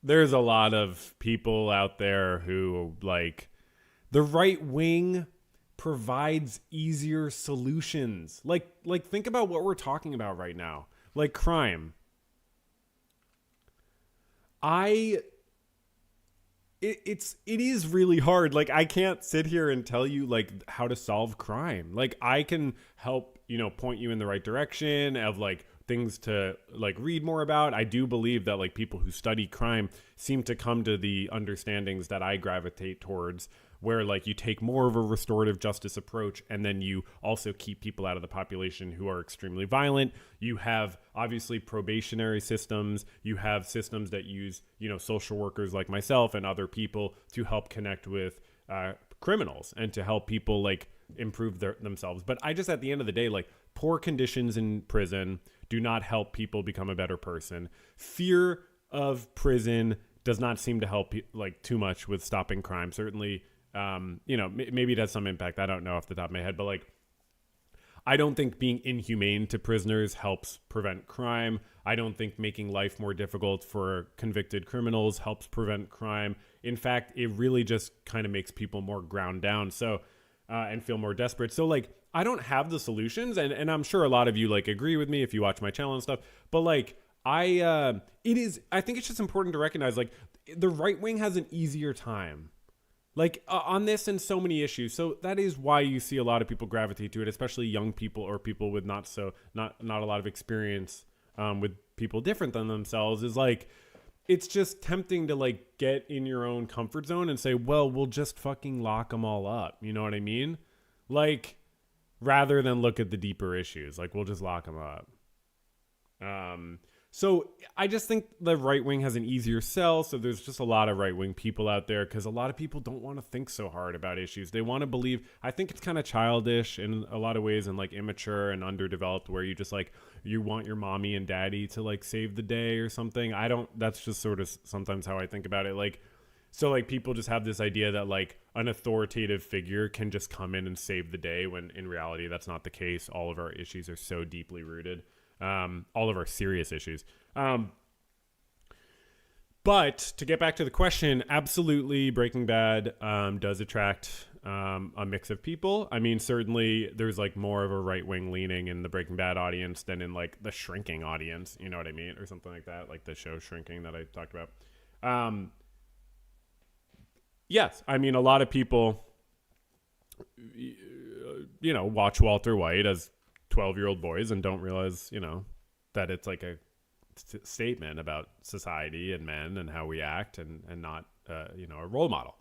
there's a lot of people out there who like the right wing provides easier solutions. Like think about what we're talking about right now, like crime. It is really hard. Like I can't sit here and tell you like how to solve crime. Like I can help, point you in the right direction of like things to like read more about. I do believe that like people who study crime seem to come to the understandings that I gravitate towards where like you take more of a restorative justice approach, and then you also keep people out of the population who are extremely violent. You have obviously probationary systems. You have systems that use, you know, social workers like myself and other people to help connect with criminals and to help people like improve themselves. But I just, at the end of the day, like, poor conditions in prison do not help people become a better person. Fear of prison does not seem to help like too much with stopping crime. Certainly, you know, maybe it has some impact. I don't know off the top of my head, but like, I don't think being inhumane to prisoners helps prevent crime. I don't think making life more difficult for convicted criminals helps prevent crime. In fact, it really just kind of makes people more ground down. So, and feel more desperate. So like, I don't have the solutions, and I'm sure a lot of you like agree with me if you watch my channel and stuff, but like, I think it's just important to recognize like the right wing has an easier time like on this and so many issues. So that is why you see a lot of people gravitate to it, especially young people or people with not a lot of experience with people different than themselves. Is like, it's just tempting to like get in your own comfort zone and say, well, we'll just fucking lock them all up. You know what I mean? Like, rather than look at the deeper issues, like we'll just lock them up. So I just think the right wing has an easier sell. So there's just a lot of right wing people out there because a lot of people don't want to think so hard about issues. They want to believe. I think it's kind of childish in a lot of ways and like immature and underdeveloped, where you just like, you want your mommy and daddy to like save the day or something. That's just sort of sometimes how I think about it. Like, so like people just have this idea that like an authoritative figure can just come in and save the day, when in reality that's not the case. All of our issues are so deeply rooted, all of our serious issues. But to get back to the question, absolutely Breaking Bad does attract a mix of people. I mean, certainly there's like more of a right-wing leaning in the Breaking Bad audience than in like the Shrinking audience, you know what I mean? Or something like that, like the show Shrinking that I talked about. Yes, I mean, a lot of people, you know, watch Walter White as 12-year-old boys and don't realize, you know, that it's like a statement about society and men and how we act, and not, you know, a role model.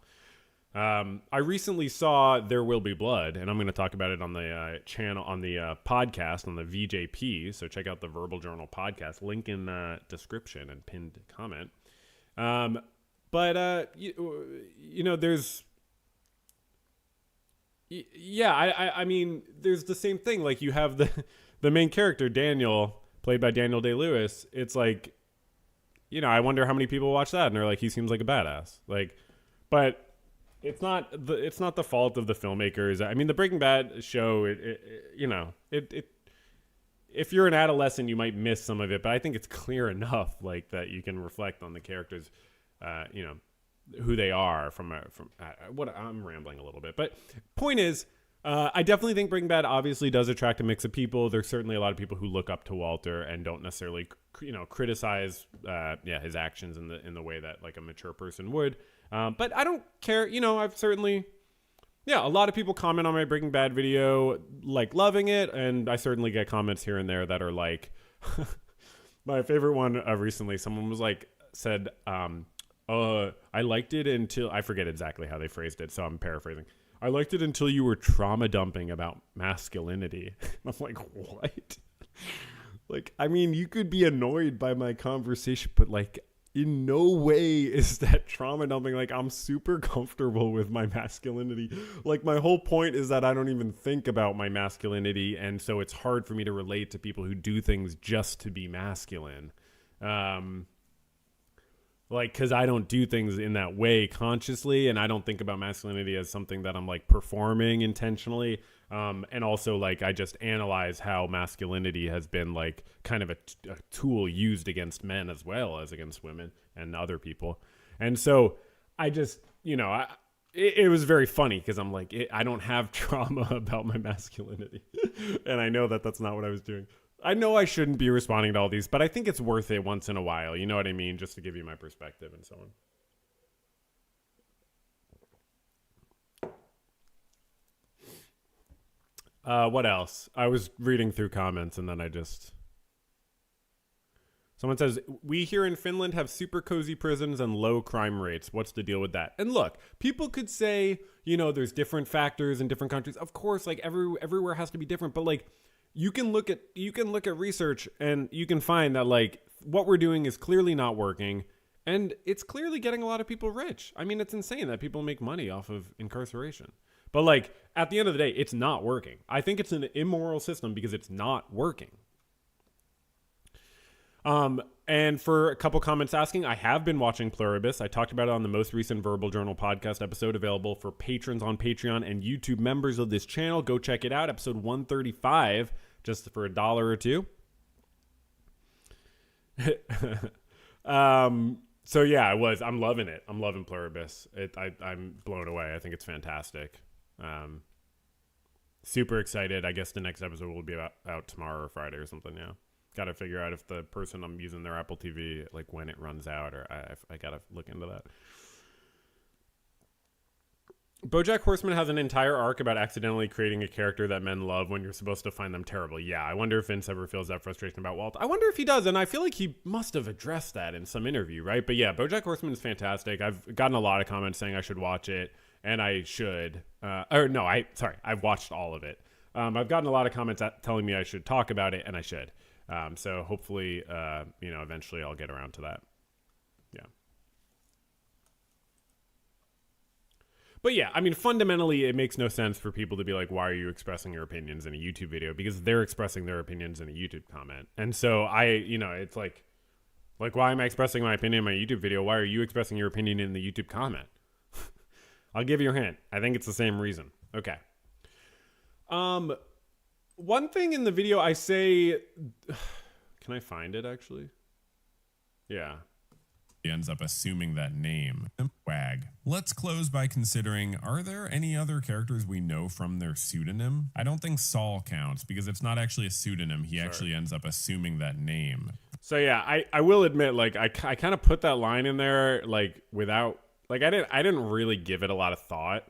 I recently saw There Will Be Blood, and I'm going to talk about it on the channel, on the podcast, on the VJP. So check out the Verbal Journal podcast, link in the description and pinned comment. But you know, there's, yeah, I mean, there's the same thing. Like, you have the main character, Daniel, played by Daniel Day-Lewis. It's like, you know, I wonder how many people watch that and they're like, he seems like a badass. Like, but it's not the fault of the filmmakers. I mean, the Breaking Bad show, you know, if you're an adolescent, you might miss some of it, but I think it's clear enough, like, that you can reflect on the characters, you know, who they are from what I'm rambling a little bit, but point is, I definitely think Breaking Bad obviously does attract a mix of people. There's certainly a lot of people who look up to Walter and don't necessarily, you know, criticize, his actions in the way that like a mature person would. But I don't care. You know, I've certainly, a lot of people comment on my Breaking Bad video, like loving it. And I certainly get comments here and there that are like, my favorite one recently, someone was like, said, I liked it until, I forget exactly how they phrased it, so I'm paraphrasing. I liked it until you were trauma dumping about masculinity. I'm like, what? Like, I mean, you could be annoyed by my conversation, but like, in no way is that trauma dumping. Like, I'm super comfortable with my masculinity. Like, my whole point is that I don't even think about my masculinity, and so it's hard for me to relate to people who do things just to be masculine. Like, because I don't do things in that way consciously, and I don't think about masculinity as something that I'm like performing intentionally. And also, like, I just analyze how masculinity has been like kind of a tool used against men as well as against women and other people. And so I just, you know, it was very funny because I'm like, I don't have trauma about my masculinity. And I know that that's not what I was doing. I know I shouldn't be responding to all these, but I think it's worth it once in a while. You know what I mean? Just to give you my perspective and so on. What else? I was reading through comments and then I just... Someone says, we here in Finland have super cozy prisons and low crime rates. What's the deal with that? And look, people could say, you know, there's different factors in different countries. Of course, like everywhere has to be different. But like, you can look at research and you can find that like what we're doing is clearly not working. And it's clearly getting a lot of people rich. I mean, it's insane that people make money off of incarceration. But like, at the end of the day, it's not working. I think it's an immoral system because it's not working. And for a couple comments asking, I have been watching Pluribus. I talked about it on the most recent Verbal Journal podcast episode, available for patrons on Patreon and YouTube members of this channel. Go check it out. Episode 135, just for $1 or $2. So yeah, I'm loving it. I'm loving Pluribus. I'm blown away. I think it's fantastic. Super excited. I guess the next episode will be out tomorrow or Friday or something. Yeah. Got to figure out if the person I'm using their Apple TV, like when it runs out, or I got to look into that. BoJack Horseman has an entire arc about accidentally creating a character that men love when you're supposed to find them terrible. Yeah, I wonder if Vince ever feels that frustration about Walt. I wonder if he does, and I feel like he must have addressed that in some interview, right? But yeah, BoJack Horseman is fantastic. I've gotten a lot of comments saying I should watch it, and I should. I've watched all of it. I've gotten a lot of comments telling me I should talk about it, and I should. So hopefully, eventually I'll get around to that. Yeah. But yeah, I mean, fundamentally, it makes no sense for people to be like, why are you expressing your opinions in a YouTube video? Because they're expressing their opinions in a YouTube comment. And so it's like, why am I expressing my opinion in my YouTube video? Why are you expressing your opinion in the YouTube comment? I'll give you a hint. I think it's the same reason. Okay. One thing in the video I say, can I find it actually? Yeah. He ends up assuming that name. Wag. Let's close by considering, are there any other characters we know from their pseudonym? I don't think Saul counts because it's not actually a pseudonym. He actually ends up assuming that name. So yeah, I will admit, like, I kind of put that line in there, like, without, like, I didn't really give it a lot of thought.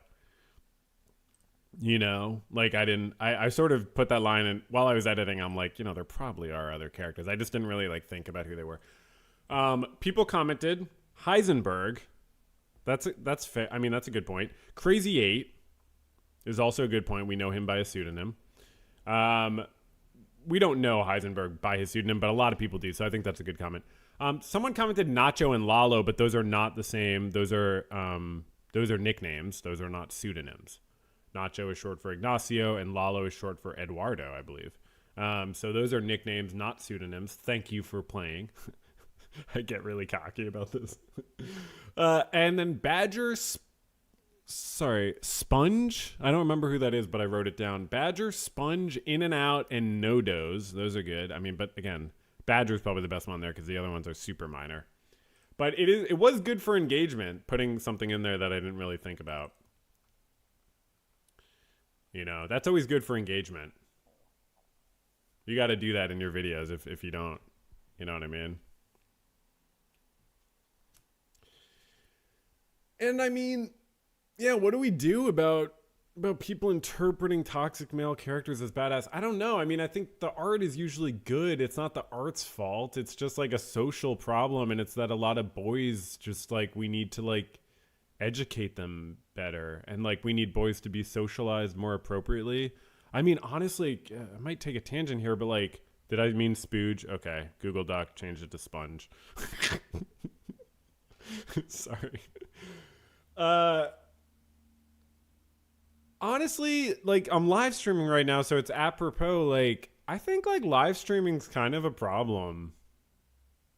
You know, like I sort of put that line in while I was editing. I'm like, there probably are other characters. I just didn't really like think about who they were. People commented Heisenberg. That's fair. I mean, that's a good point. Crazy 8 is also a good point. We know him by a pseudonym. We don't know Heisenberg by his pseudonym, but a lot of people do. So I think that's a good comment. Someone commented Nacho and Lalo, but those are not the same. Those are nicknames. Those are not pseudonyms. Nacho is short for Ignacio, and Lalo is short for Eduardo, I believe. So those are nicknames, not pseudonyms. Thank you for playing. I get really cocky about this. And then Sponge. I don't remember who that is, but I wrote it down. Badger, Sponge, In and Out, and No Doze. Those are good. I mean, but again, Badger is probably the best one there because the other ones are super minor. But it was good for engagement, putting something in there that I didn't really think about. That's always good for engagement. You got to do that in your videos if you don't. You know what I mean? And I mean, yeah, what do we do about people interpreting toxic male characters as badass? I don't know. I mean, I think the art is usually good. It's not the art's fault. It's just like a social problem. And it's that a lot of boys just like, we need to like educate them better. And like, we need boys to be socialized more appropriately. I mean, honestly, I might take a tangent here, but like, did I mean spooge? Okay. Google Doc changed it to sponge. Sorry. Honestly, like, I'm live streaming right now, so it's apropos. Like, I think like live streaming's kind of a problem.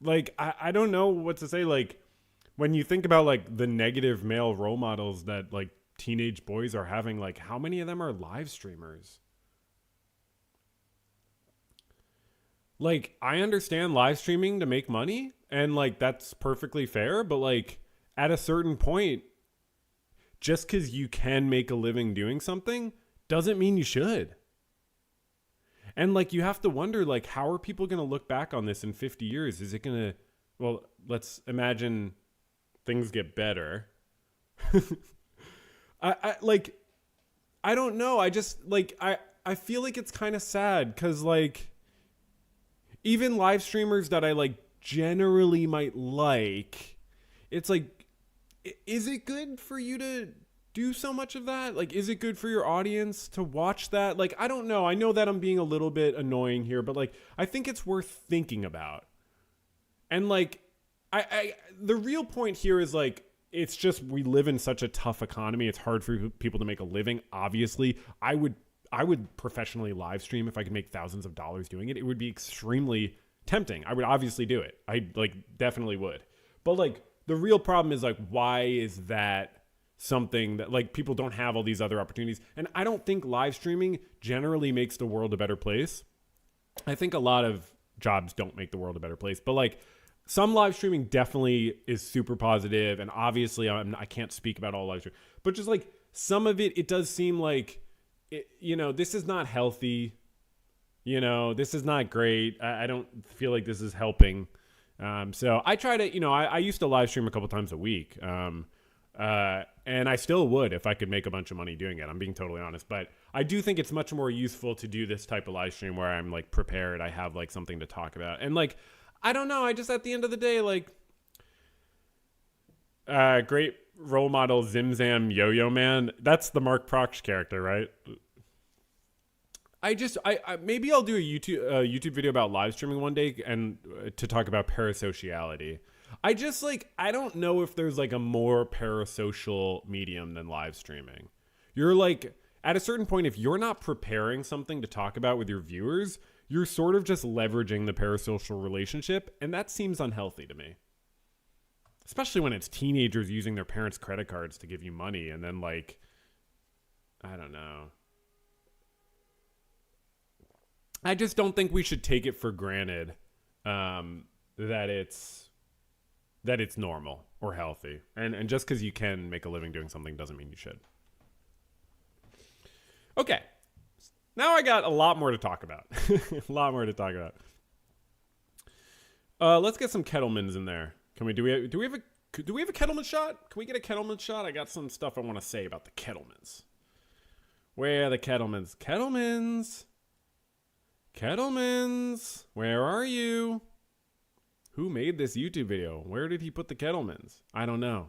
Like, I don't know what to say. Like, when you think about like the negative male role models that like teenage boys are having, like, how many of them are live streamers? Like, I understand live streaming to make money, and like that's perfectly fair, but like at a certain point, just because you can make a living doing something doesn't mean you should. And like, you have to wonder, like, how are people going to look back on this in 50 years? Is it going to, well, let's imagine things get better. I don't know. I just like, I feel like it's kind of sad because like even live streamers that I like generally might like, it's like, is it good for you to do so much of that? Like, is it good for your audience to watch that? Like, I don't know. I know that I'm being a little bit annoying here, but like, I think it's worth thinking about. And like, the real point here is like, it's just, we live in such a tough economy. It's hard for people to make a living. Obviously, I would professionally live stream if I could make thousands of dollars doing it. It would be extremely tempting. I would obviously do it. I like definitely would. But like, the real problem is like, why is that something that like people don't have all these other opportunities? And I don't think live streaming generally makes the world a better place. I think a lot of jobs don't make the world a better place, but like, some live streaming definitely is super positive, and obviously I can't speak about all live stream, but just like some of it does seem like, this is not healthy. This is not great. I don't feel like this is helping. So I try to, I used to live stream a couple times a week, and I still would if I could make a bunch of money doing it. I'm being totally honest, but I do think it's much more useful to do this type of live stream where I'm like prepared. I have like something to talk about, and like, I don't know. I just, at the end of the day, like, great role model Zimzam Yo-Yo Man. That's the Mark Proksch character, right? I maybe I'll do a YouTube video about live streaming one day and to talk about parasociality. I don't know if there's like a more parasocial medium than live streaming. You're like, at a certain point, if you're not preparing something to talk about with your viewers, you're sort of just leveraging the parasocial relationship, and that seems unhealthy to me. Especially when it's teenagers using their parents' credit cards to give you money, and then like, I don't know. I just don't think we should take it for granted that it's normal or healthy. And just because you can make a living doing something doesn't mean you should. Okay. Now I got a lot more to talk about. Let's get some Kettlemans in there. Can we? Do we have a Kettleman shot? Can we get a Kettleman shot? I got some stuff I want to say about the Kettlemans. Where are the Kettlemans? Kettlemans, where are you? Who made this YouTube video? Where did he put the Kettlemans? I don't know.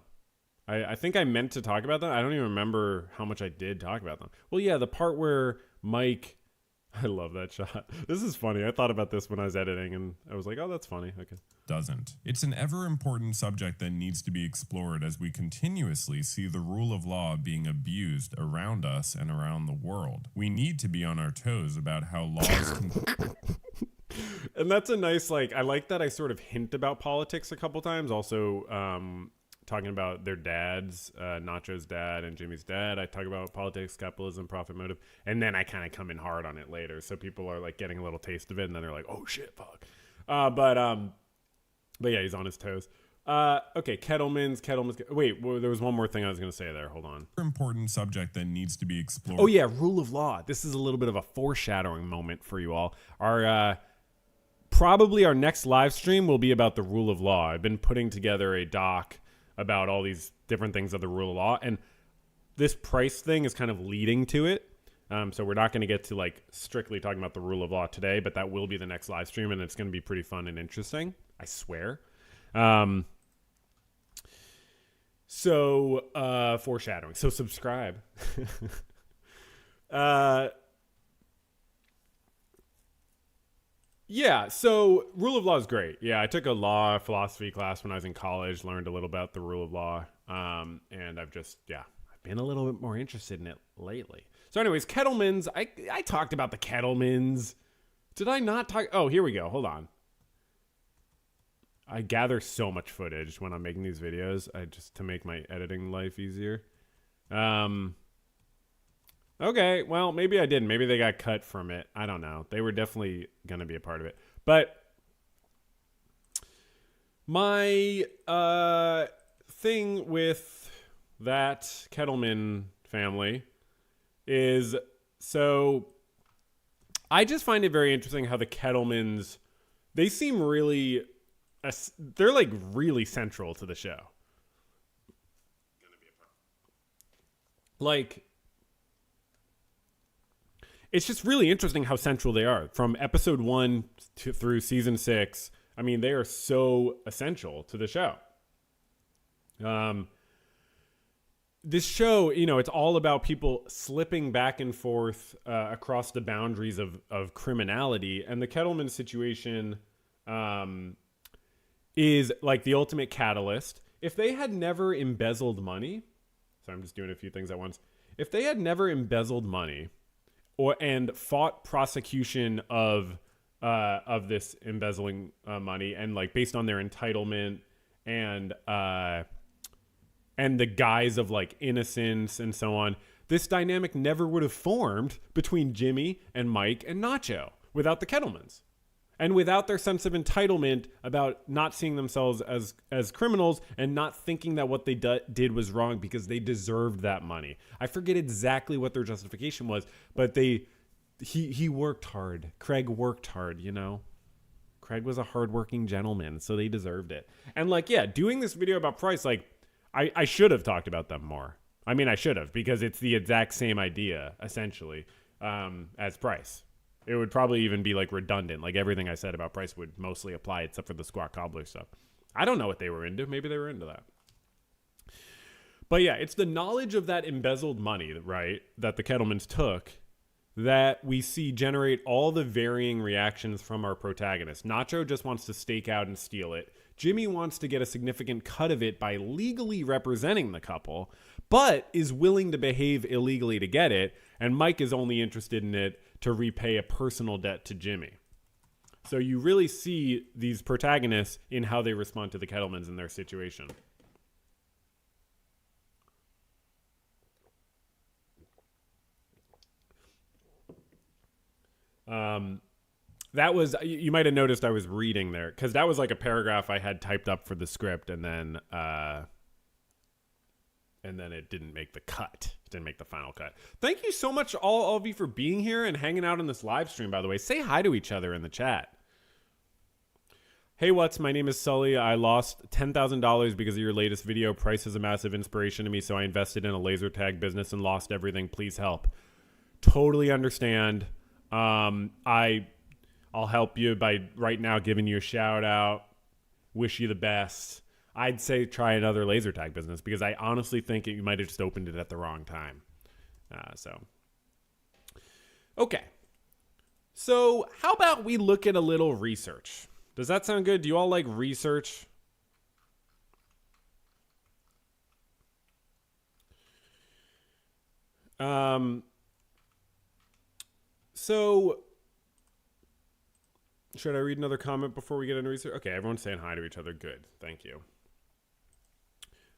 I think I meant to talk about them. I don't even remember how much I did talk about them. Well, yeah, the part where Mike... I love that shot. This is funny. I thought about this when I was editing, and I was like, oh, that's funny. Okay. Doesn't. It's an ever-important subject that needs to be explored as we continuously see the rule of law being abused around us and around the world. We need to be on our toes about how laws can... And that's a nice, like, I like that I sort of hint about politics a couple times. Also, talking about their dads, Nacho's dad and Jimmy's dad. I talk about politics, capitalism, profit motive, and then I kind of come in hard on it later. So people are like getting a little taste of it, and then they're like, "Oh shit, fuck." But yeah, he's on his toes. Okay, Kettlemans. Wait, well, there was one more thing I was going to say there. Hold on. Important subject that needs to be explored. Oh yeah, rule of law. This is a little bit of a foreshadowing moment for you all. Probably our next live stream will be about the rule of law. I've been putting together a doc about all these different things of the rule of law, and this Pryce thing is kind of leading to it. So we're not going to get to like strictly talking about the rule of law today, but that will be the next live stream, and it's going to be pretty fun and interesting. I swear. So foreshadowing. So subscribe. Yeah, so rule of law is great. Yeah, I took a law philosophy class when I was in college, learned a little about the rule of law, and I've been a little bit more interested in it lately. So anyways, Kettlemans, I talked about the Kettlemans. Did I not talk? Oh, here we go. Hold on. I gather so much footage when I'm making these videos, to make my editing life easier. Okay, well, maybe I didn't. Maybe they got cut from it. I don't know. They were definitely going to be a part of it. But my thing with that Kettleman family is, so I just find it very interesting how the Kettlemans, they seem really, they're like really central to the show. Like, it's just really interesting how central they are from episode 1 through season 6. I mean, they are so essential to the show. This show, you know, it's all about people slipping back and forth across the boundaries of criminality. And the Kettleman situation is like the ultimate catalyst. If they had never embezzled money, so I'm just doing a few things at once. If they had never embezzled money and fought prosecution of this embezzling money, and like based on their entitlement and the guise of like innocence and so on, this dynamic never would have formed between Jimmy and Mike and Nacho without the Kettlemans. And without their sense of entitlement about not seeing themselves as criminals and not thinking that what they did was wrong because they deserved that money. I forget exactly what their justification was, but he worked hard. Craig worked hard, you know. Craig was a hardworking gentleman, so they deserved it. And like, yeah, doing this video about Pryce, like, I should have talked about them more. I mean, I should have, because it's the exact same idea, essentially, as Pryce. It would probably even be like redundant. Like everything I said about Pryce would mostly apply except for the Squat Cobblers stuff. I don't know what they were into. Maybe they were into that. But yeah, it's the knowledge of that embezzled money, right, that the Kettlemans took that we see generate all the varying reactions from our protagonist. Nacho just wants to stake out and steal it. Jimmy wants to get a significant cut of it by legally representing the couple, but is willing to behave illegally to get it. And Mike is only interested in it to repay a personal debt to Jimmy. So you really see these protagonists in how they respond to the Kettlemans in their situation. That was, you might have noticed I was reading there, because that was like a paragraph I had typed up for the script, and then it didn't make the cut. It didn't make the final cut. Thank you so much, all of you, for being here and hanging out on this live stream, by the way. Say hi to each other in the chat. Hey, what's? My name is Sully. I lost $10,000 because of your latest video. Pryce is a massive inspiration to me, so I invested in a laser tag business and lost everything. Please help. Totally understand. I'll help you by right now giving you a shout out. Wish you the best. I'd say try another laser tag business, because I honestly think you might have just opened it at the wrong time. Okay. So how about we look at a little research? Does that sound good? Do you all like research? So should I read another comment before we get into research? Okay, everyone's saying hi to each other. Good. Thank you.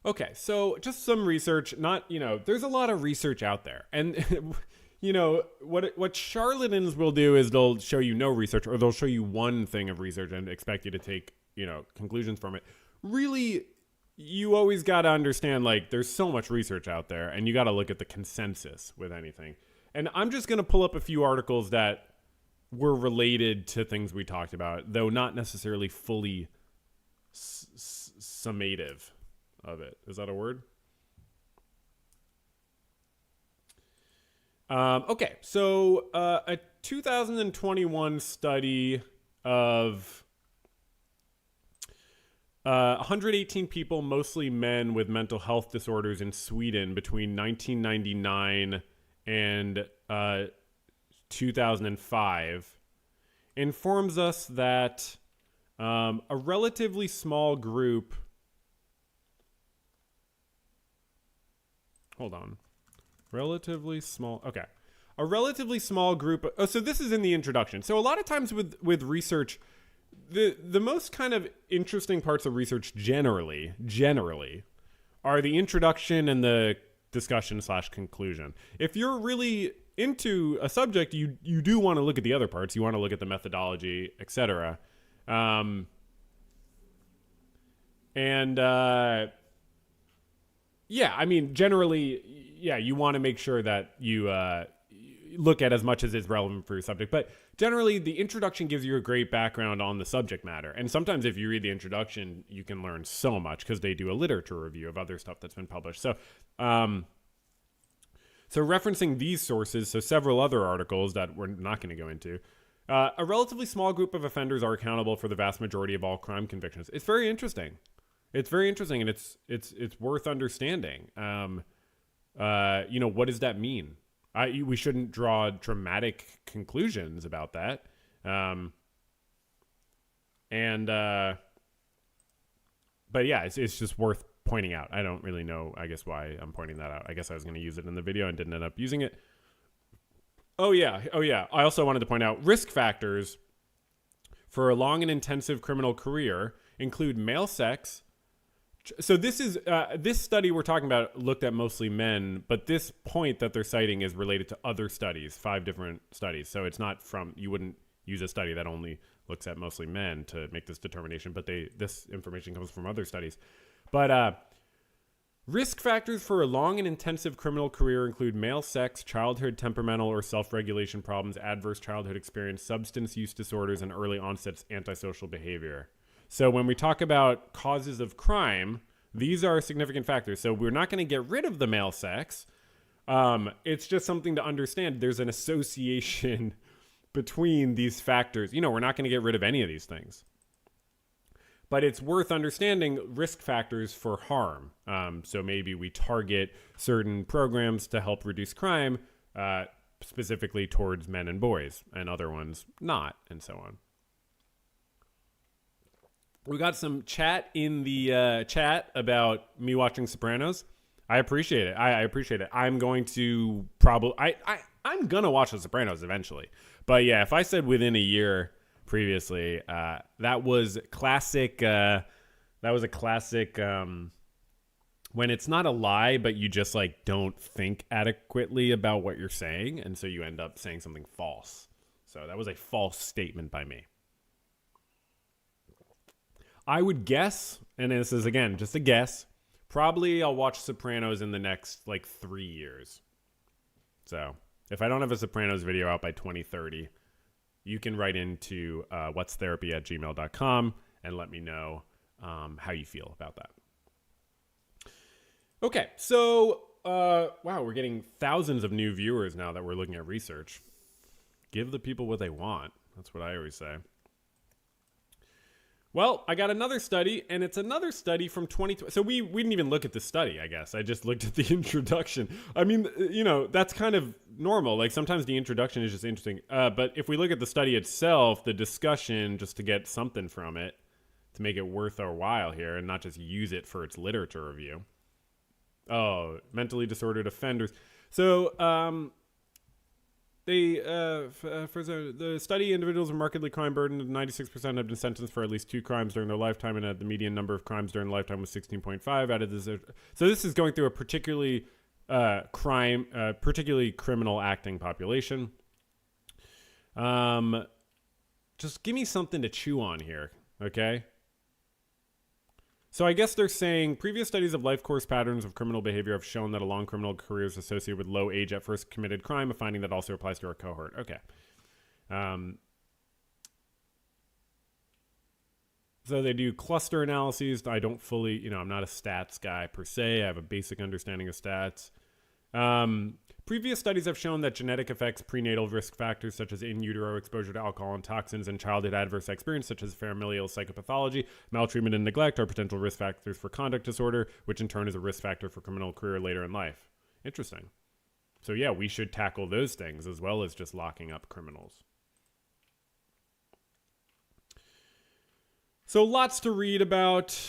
Okay, so just some research. Not, you know, there's a lot of research out there. And, you know, what charlatans will do is they'll show you no research, or they'll show you one thing of research and expect you to take, you know, conclusions from it. Really, you always got to understand, like, there's so much research out there, and you got to look at the consensus with anything. And I'm just going to pull up a few articles that were related to things we talked about, though not necessarily fully summative of it. Is that a word? Okay, so a 2021 study of 118 people, mostly men with mental health disorders in Sweden between 1999 and 2005 informs us that a relatively small group... Hold on. Relatively small... Okay. A relatively small group... Oh, so this is in the introduction. So a lot of times with research, the most kind of interesting parts of research generally are the introduction and the discussion / conclusion. If you're really into a subject, you do want to look at the other parts. You want to look at the methodology, etc. Yeah, I mean, generally, yeah, you want to make sure that you look at as much as is relevant for your subject. But generally, the introduction gives you a great background on the subject matter. And sometimes if you read the introduction, you can learn so much because they do a literature review of other stuff that's been published. So, so referencing these sources, so several other articles that we're not going to go into, A relatively small group of offenders are accountable for the vast majority of all crime convictions. It's very interesting. It's very interesting, and it's worth understanding. What does that mean? We shouldn't draw dramatic conclusions about that. But yeah, it's just worth pointing out. I don't really know, I guess, why I'm pointing that out. I guess I was going to use it in the video and didn't end up using it. Oh yeah. I also wanted to point out risk factors for a long and intensive criminal career include male sex. So this is this study we're talking about looked at mostly men, but this point that they're citing is related to other studies, 5 different studies. So it's not you wouldn't use a study that only looks at mostly men to make this determination, but this information comes from other studies. But risk factors for a long and intensive criminal career include male sex, childhood temperamental or self-regulation problems, adverse childhood experience, substance use disorders, and early onset antisocial behavior. So when we talk about causes of crime, these are significant factors. So we're not going to get rid of the male sex. It's just something to understand. There's an association between these factors. We're not going to get rid of any of these things. But it's worth understanding risk factors for harm. So maybe we target certain programs to help reduce crime, specifically towards men and boys, and other ones not, and so on. We got some chat in the chat about me watching Sopranos. I appreciate it. I appreciate it. I'm going to I'm going to watch The Sopranos eventually. But yeah, if I said within a year previously, that was classic. That was a classic when it's not a lie, but you just don't think adequately about what you're saying. And so you end up saying something false. So that was a false statement by me. I would guess, and this is, again, just a guess, probably I'll watch Sopranos in the next, 3 years. So, if I don't have a Sopranos video out by 2030, you can write into whatstherapy@gmail.com and let me know how you feel about that. Okay, so, wow, we're getting thousands of new viewers now that we're looking at research. Give the people what they want. That's what I always say. Well, I got another study, and it's another study from 2020. So we didn't even look at the study, I guess. I just looked at the introduction. I mean, that's kind of normal. Sometimes the introduction is just interesting. But if we look at the study itself, the discussion, just to get something from it, to make it worth our while here, and not just use it for its literature review. Oh, mentally disordered offenders. So, for the study, individuals with markedly crime burdened, 96% have been sentenced for at least 2 crimes during their lifetime, and the median number of crimes during lifetime was 16.5. Out of this, so this is going through a particularly criminal acting population. Just give me something to chew on here, okay? So I guess they're saying previous studies of life course patterns of criminal behavior have shown that a long criminal career is associated with low age at first committed crime, a finding that also applies to our cohort. Okay. So they do cluster analyses. I don't fully, I'm not a stats guy per se. I have a basic understanding of stats. Previous studies have shown that genetic effects, prenatal risk factors such as in utero exposure to alcohol and toxins, and childhood adverse experience such as familial psychopathology, maltreatment, and neglect are potential risk factors for conduct disorder, which in turn is a risk factor for criminal career later in life. Interesting. So yeah, we should tackle those things as well as just locking up criminals. So lots to read about.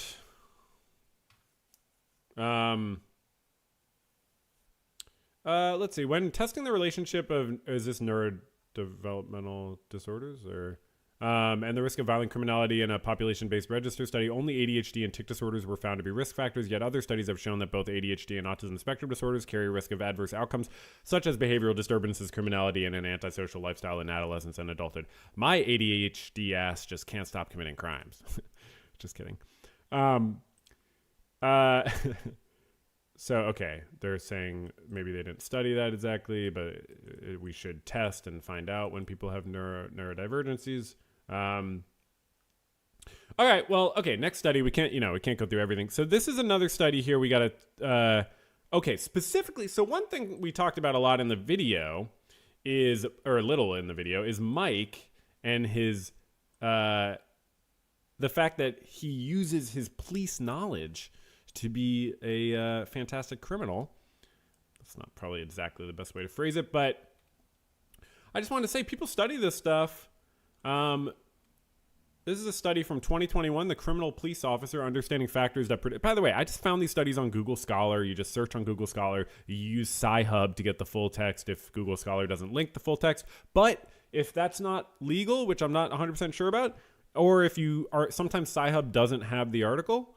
Let's see. When testing the relationship of, is this neurodevelopmental disorders or, and the risk of violent criminality in a population-based register study, only ADHD and tic disorders were found to be risk factors, yet other studies have shown that both ADHD and autism spectrum disorders carry a risk of adverse outcomes, such as behavioral disturbances, criminality, and an antisocial lifestyle in adolescence and adulthood. My ADHD ass just can't stop committing crimes. Just kidding. So, okay, they're saying maybe they didn't study that exactly, but we should test and find out when people have neurodivergencies. All right, well, okay, next study, we can't go through everything. So this is another study here. We got to, okay, specifically, so one thing we talked about a lot in the video is, or a little in the video, is Mike and his the fact that he uses his police knowledge to be a fantastic criminal. That's not probably exactly the best way to phrase it, but I just wanted to say people study this stuff. This is a study from 2021, the criminal police officer understanding factors that predict. By the way, I just found these studies on Google Scholar. You just search on Google Scholar. You use Sci-Hub to get the full text if Google Scholar doesn't link the full text. But if that's not legal, which I'm not 100% sure about, or if you are, sometimes Sci-Hub doesn't have the article,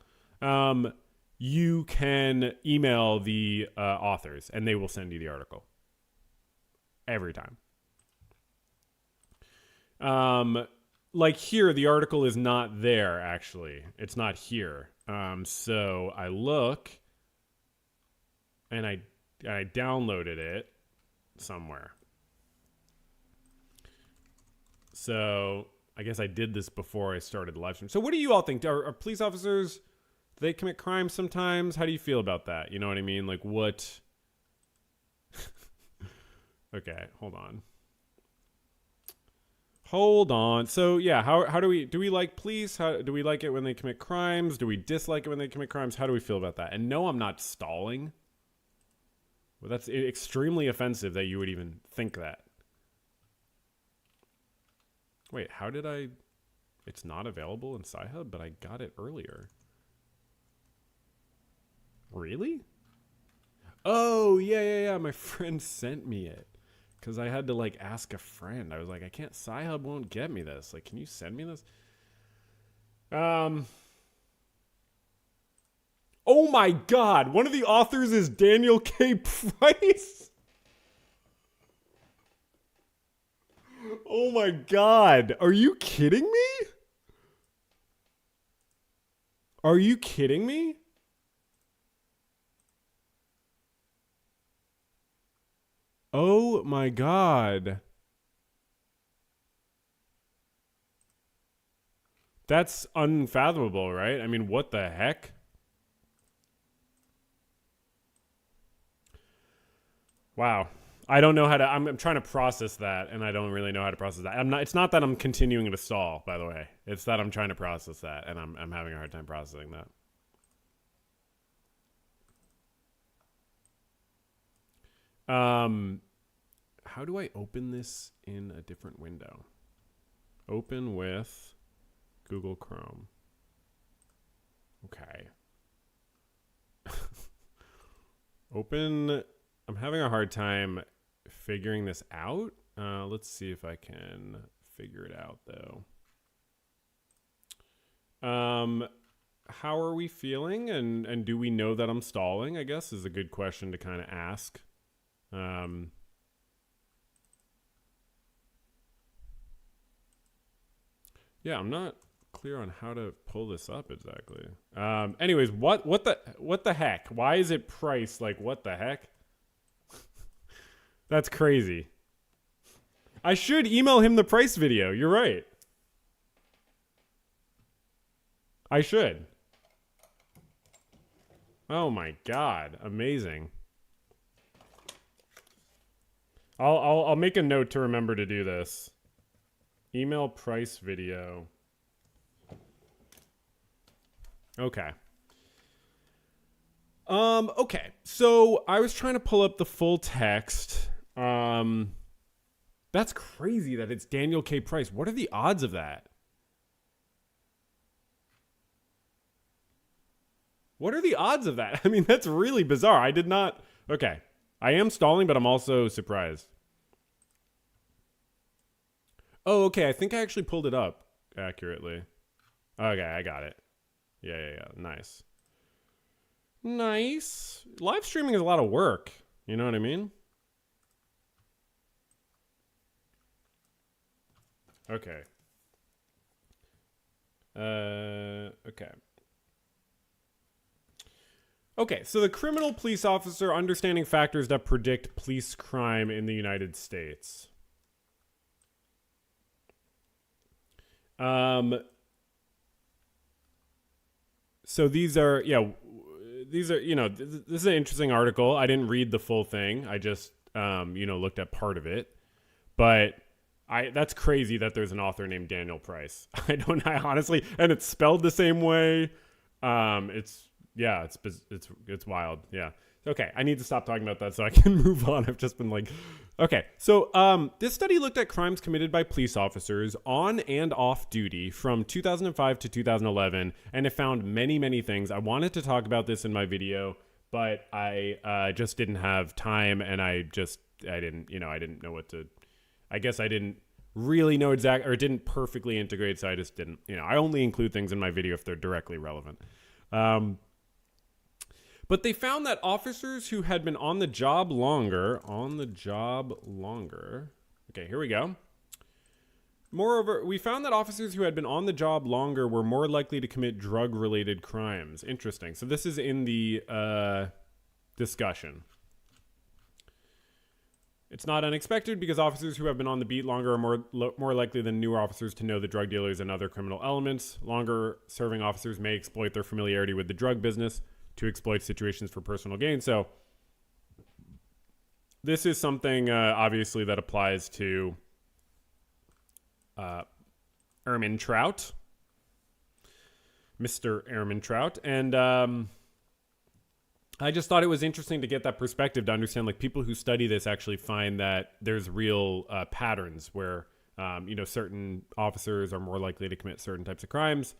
you can email the authors and they will send you the article every time. Like here, the article is not there, actually. It's not here. So I look and I downloaded it somewhere. So I guess I did this before I started the live stream. So what do you all think? Are police officers, do they commit crimes sometimes? How do you feel about that? You know what I mean? Like what? Okay, hold on. Hold on. So yeah, how do we like police? How do we like it when they commit crimes? Do we dislike it when they commit crimes? How do we feel about that? And no, I'm not stalling. Well, that's extremely offensive that you would even think that. Wait, how did I? It's not available in Sci-Hub, but I got it earlier. Really? Oh, yeah. My friend sent me it. Because I had to, like, ask a friend. I was like, I can't, Sci-Hub won't get me this. Like, can you send me this? Oh my God. One of the authors is Daniel K. Pryce. Oh my God. Are you kidding me? Are you kidding me? Oh my God. That's unfathomable, right? I mean, what the heck? Wow. I don't know how to, I'm trying to process that, and I don't really know how to process that. It's not that I'm continuing to stall, by the way. It's that I'm trying to process that, and I'm having a hard time processing that. How do I open this in a different window? Open with Google Chrome. Okay. Open. I'm having a hard time figuring this out. Let's see if I can figure it out, though. How are we feeling? And do we know that I'm stalling, I guess, is a good question to kind of ask. Yeah, I'm not clear on how to pull this up exactly. Anyways, what the heck? Why is it Pryce? Like, what the heck? That's crazy. I should email him the Pryce video. You're right. I should. Oh my God. Amazing. I'll make a note to remember to do this. Email Pryce video. Okay. Okay. So I was trying to pull up the full text. That's crazy that it's Daniel K. Pryce. What are the odds of that? What are the odds of that? I mean, that's really bizarre. I did not. Okay. I am stalling, but I'm also surprised. Oh, okay. I think I actually pulled it up accurately. Okay, I got it. Yeah. Nice. Nice. Live streaming is a lot of work. You know what I mean? Okay. Okay. Okay, so the criminal police officer understanding factors that predict police crime in the United States. So these are, this is an interesting article. I didn't read the full thing. I just, looked at part of it. But That's crazy that there's an author named Daniel Pryce. I honestly, and it's spelled the same way. It's wild. Yeah. Okay, I need to stop talking about that so I can move on. I've just been like, okay. So this study looked at crimes committed by police officers on and off duty from 2005 to 2011, and it found many, many things. I wanted to talk about this in my video, but I just didn't have time, and I didn't know what to. I guess I didn't really know or it didn't perfectly integrate, so I just didn't. I only include things in my video if they're directly relevant. But they found that officers who had been on the job longer. Okay, here we go. Moreover, we found that officers who had been on the job longer were more likely to commit drug-related crimes. Interesting. So this is in the discussion. It's not unexpected because officers who have been on the beat longer are more likely than newer officers to know the drug dealers and other criminal elements. Longer-serving officers may exploit their familiarity with the drug business to exploit situations for personal gain. So this is something, obviously, that applies to Mr. Ehrmantraut. And I just thought it was interesting to get that perspective to understand, like, people who study this actually find that there's real patterns where, certain officers are more likely to commit certain types of crimes.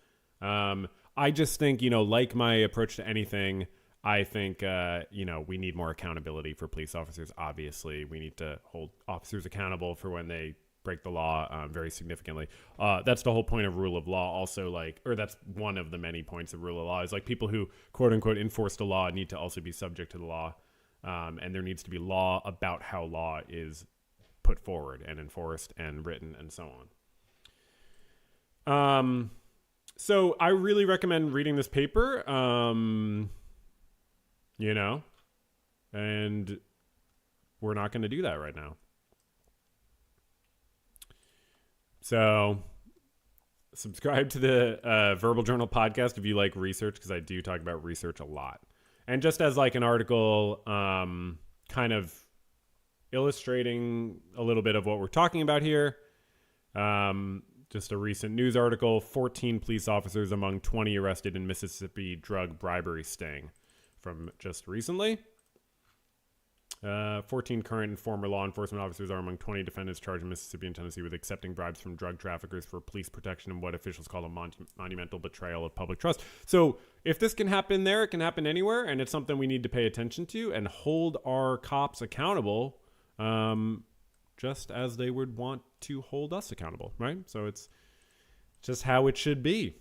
I just think, like my approach to anything, I think, we need more accountability for police officers. Obviously, we need to hold officers accountable for when they break the law very significantly. That's the whole point of rule of law. Also, that's one of the many points of rule of law is like people who, quote unquote, enforce the law need to also be subject to the law. And there needs to be law about how law is put forward and enforced and written and so on. So I really recommend reading this paper, and we're not going to do that right now. So subscribe to the Verbal Journal podcast if you like research, because I do talk about research a lot. And just as like an article kind of illustrating a little bit of what we're talking about here, just a recent news article, 14 police officers among 20 arrested in Mississippi drug bribery sting from just recently. 14 current and former law enforcement officers are among 20 defendants charged in Mississippi and Tennessee with accepting bribes from drug traffickers for police protection and what officials call a monumental betrayal of public trust. So if this can happen there, it can happen anywhere, and it's something we need to pay attention to and hold our cops accountable, just as they would want to hold us accountable, right? So it's just how it should be.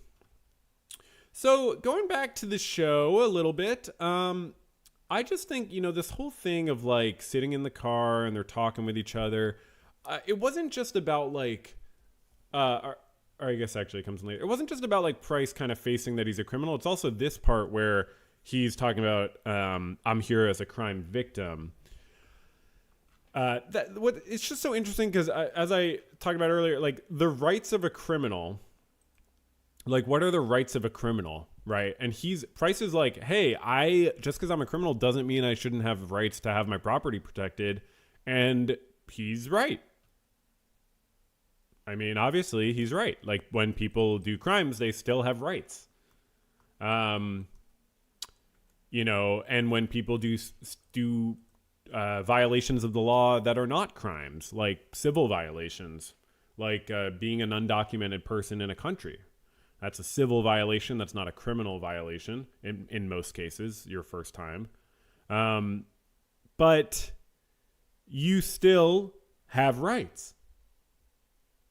So going back to the show a little bit, I just think, this whole thing of like sitting in the car and they're talking with each other, it wasn't just about like, or I guess actually it comes in later. It wasn't just about like Pryce kind of facing that he's a criminal. It's also this part where he's talking about, I'm here as a crime victim. It's just so interesting because as I talked about earlier, like the rights of a criminal, like what are the rights of a criminal, right? And Pryce is like, hey, just because I'm a criminal doesn't mean I shouldn't have rights to have my property protected. And he's right. I mean, obviously he's right. Like when people do crimes, they still have rights. And when people do violations of the law that are not crimes, like civil violations, like being an undocumented person in a country. That's a civil violation. That's not a criminal violation in most cases, your first time. But you still have rights.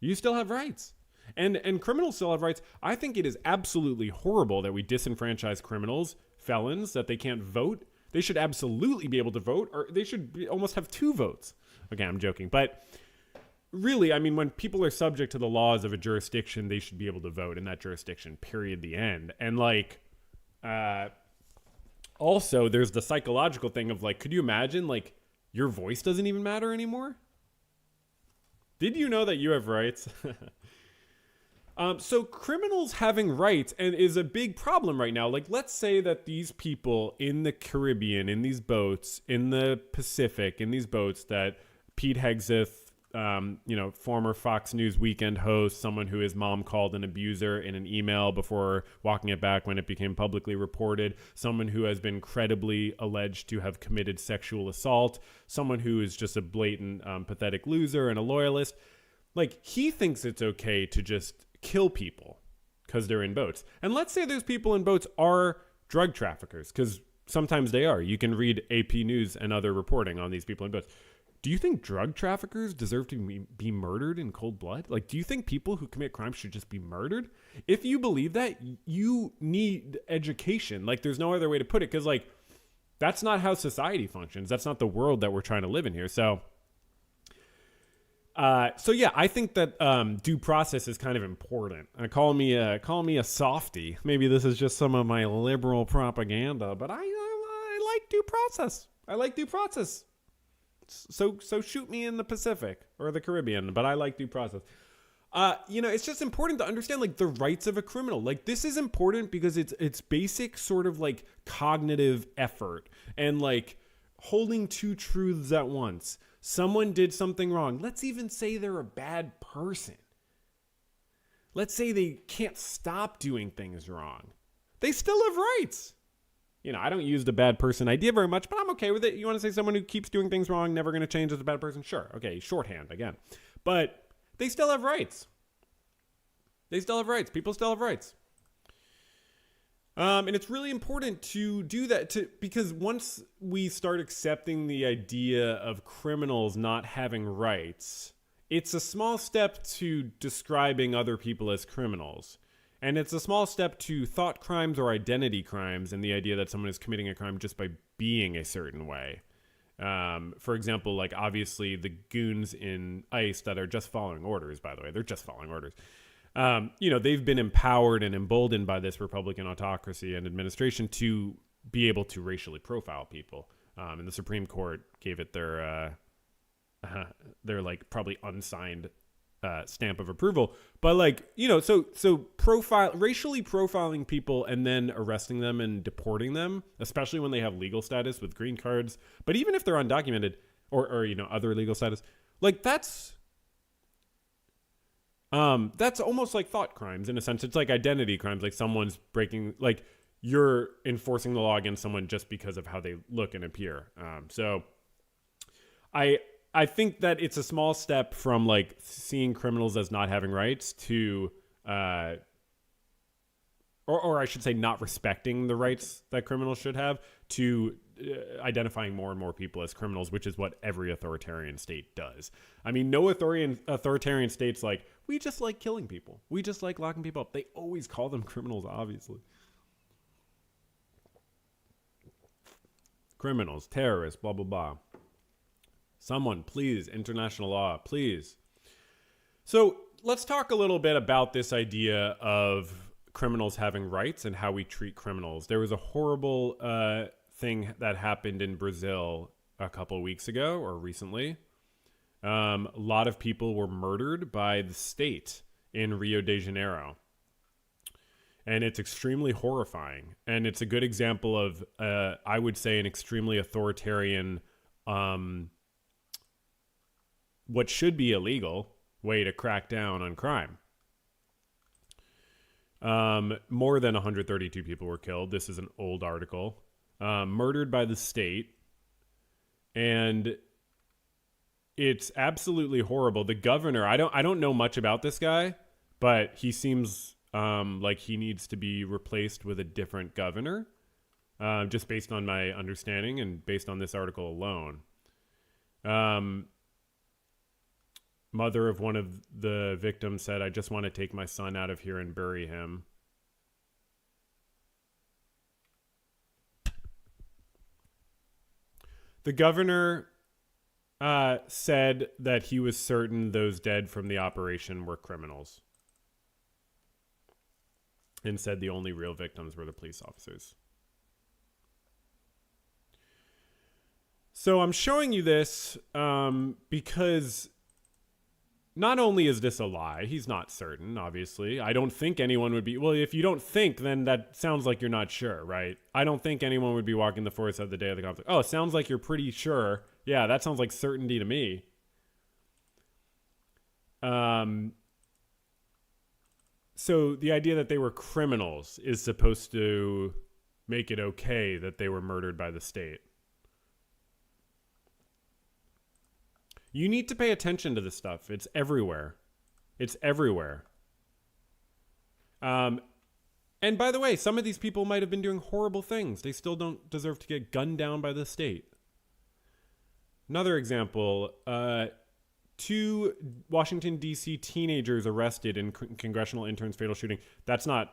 You still have rights. And criminals still have rights. I think it is absolutely horrible that we disenfranchise criminals, felons, that they can't vote. They should absolutely be able to vote, or they should almost have 2 votes. Okay, I'm joking. But really, I mean, when people are subject to the laws of a jurisdiction, they should be able to vote in that jurisdiction, period, the end. And like, also there's the psychological thing of like, could you imagine like your voice doesn't even matter anymore? Did you know that you have rights? So criminals having rights and is a big problem right now. Like, let's say that these people in the Caribbean, in these boats, in the Pacific, in these boats that Pete Hegseth former Fox News weekend host, someone who his mom called an abuser in an email before walking it back when it became publicly reported, someone who has been credibly alleged to have committed sexual assault, someone who is just a blatant, pathetic loser and a loyalist. Like, he thinks it's okay to just kill people because they're in boats. And let's say those people in boats are drug traffickers, because sometimes they are. You can read AP News and other reporting on these people in boats. Do you think drug traffickers deserve to be murdered in cold blood? Like, do you think people who commit crimes should just be murdered? If you believe that, you need education. Like, there's no other way to put it, because, like, that's not how society functions. That's not the world that we're trying to live in here. So yeah, I think that due process is kind of important. Call me a softie. Maybe this is just some of my liberal propaganda, but I like due process. I like due process. So shoot me in the Pacific or the Caribbean, but I like due process. It's just important to understand, like, the rights of a criminal. Like, this is important because it's basic sort of like cognitive effort and like holding two truths at once. Someone did something wrong. Let's even say they're a bad person. Let's say they can't stop doing things wrong. They still have rights. I don't use the bad person idea very much, but I'm okay with it. You want to say someone who keeps doing things wrong, never going to change as a bad person? Sure. Okay, shorthand again. But they still have rights. They still have rights. People still have rights. And it's really important to do that because once we start accepting the idea of criminals not having rights, it's a small step to describing other people as criminals. And it's a small step to thought crimes or identity crimes, and the idea that someone is committing a crime just by being a certain way. For example, like, obviously the goons in ICE that are just following orders, by the way, they're just following orders. They've been empowered and emboldened by this Republican autocracy and administration to be able to racially profile people. And the Supreme Court gave it their like probably unsigned stamp of approval. But like, so racially profiling people and then arresting them and deporting them, especially when they have legal status with green cards, but even if they're undocumented or other legal status, like that's almost like thought crimes in a sense. It's like identity crimes. Like someone's breaking, like you're enforcing the law against someone just because of how they look and appear. So I think that it's a small step from like seeing criminals as not having rights to, or I should say not respecting the rights that criminals should have, to identifying more and more people as criminals, which is what every authoritarian state does. I mean, no authoritarian state's like, we just like killing people. We just like locking people up. They always call them criminals, obviously. Criminals, terrorists, blah, blah, blah. Someone, please, international law, please. So let's talk a little bit about this idea of criminals having rights and how we treat criminals. There was a horrible thing that happened in Brazil a couple of weeks ago or recently. A lot of people were murdered by the state in Rio de Janeiro. And it's extremely horrifying. And it's a good example of, I would say, an extremely authoritarian what should be illegal way to crack down on crime. More than 132 people were killed. This is an old article. Murdered by the state. And it's absolutely horrible. The governor, I don't know much about this guy, but he seems like he needs to be replaced with a different governor, just based on my understanding and based on this article alone. Mother of one of the victims said, "I just want to take my son out of here and bury him." The governor said that he was certain those dead from the operation were criminals, and said the only real victims were the police officers. So I'm showing you this because not only is this a lie, he's not certain, obviously. I don't think anyone would be... Well, if you don't think, then that sounds like you're not sure, right? I don't think anyone would be walking the forest of the day of the conflict. Oh, it sounds like you're pretty sure. Yeah, that sounds like certainty to me. So the idea that they were criminals is supposed to make it okay that they were murdered by the state. You need to pay attention to this stuff. It's everywhere. It's everywhere. And by the way, some of these people might have been doing horrible things. They still don't deserve to get gunned down by the state. Another example, 2 Washington, D.C. teenagers arrested in congressional intern's fatal shooting.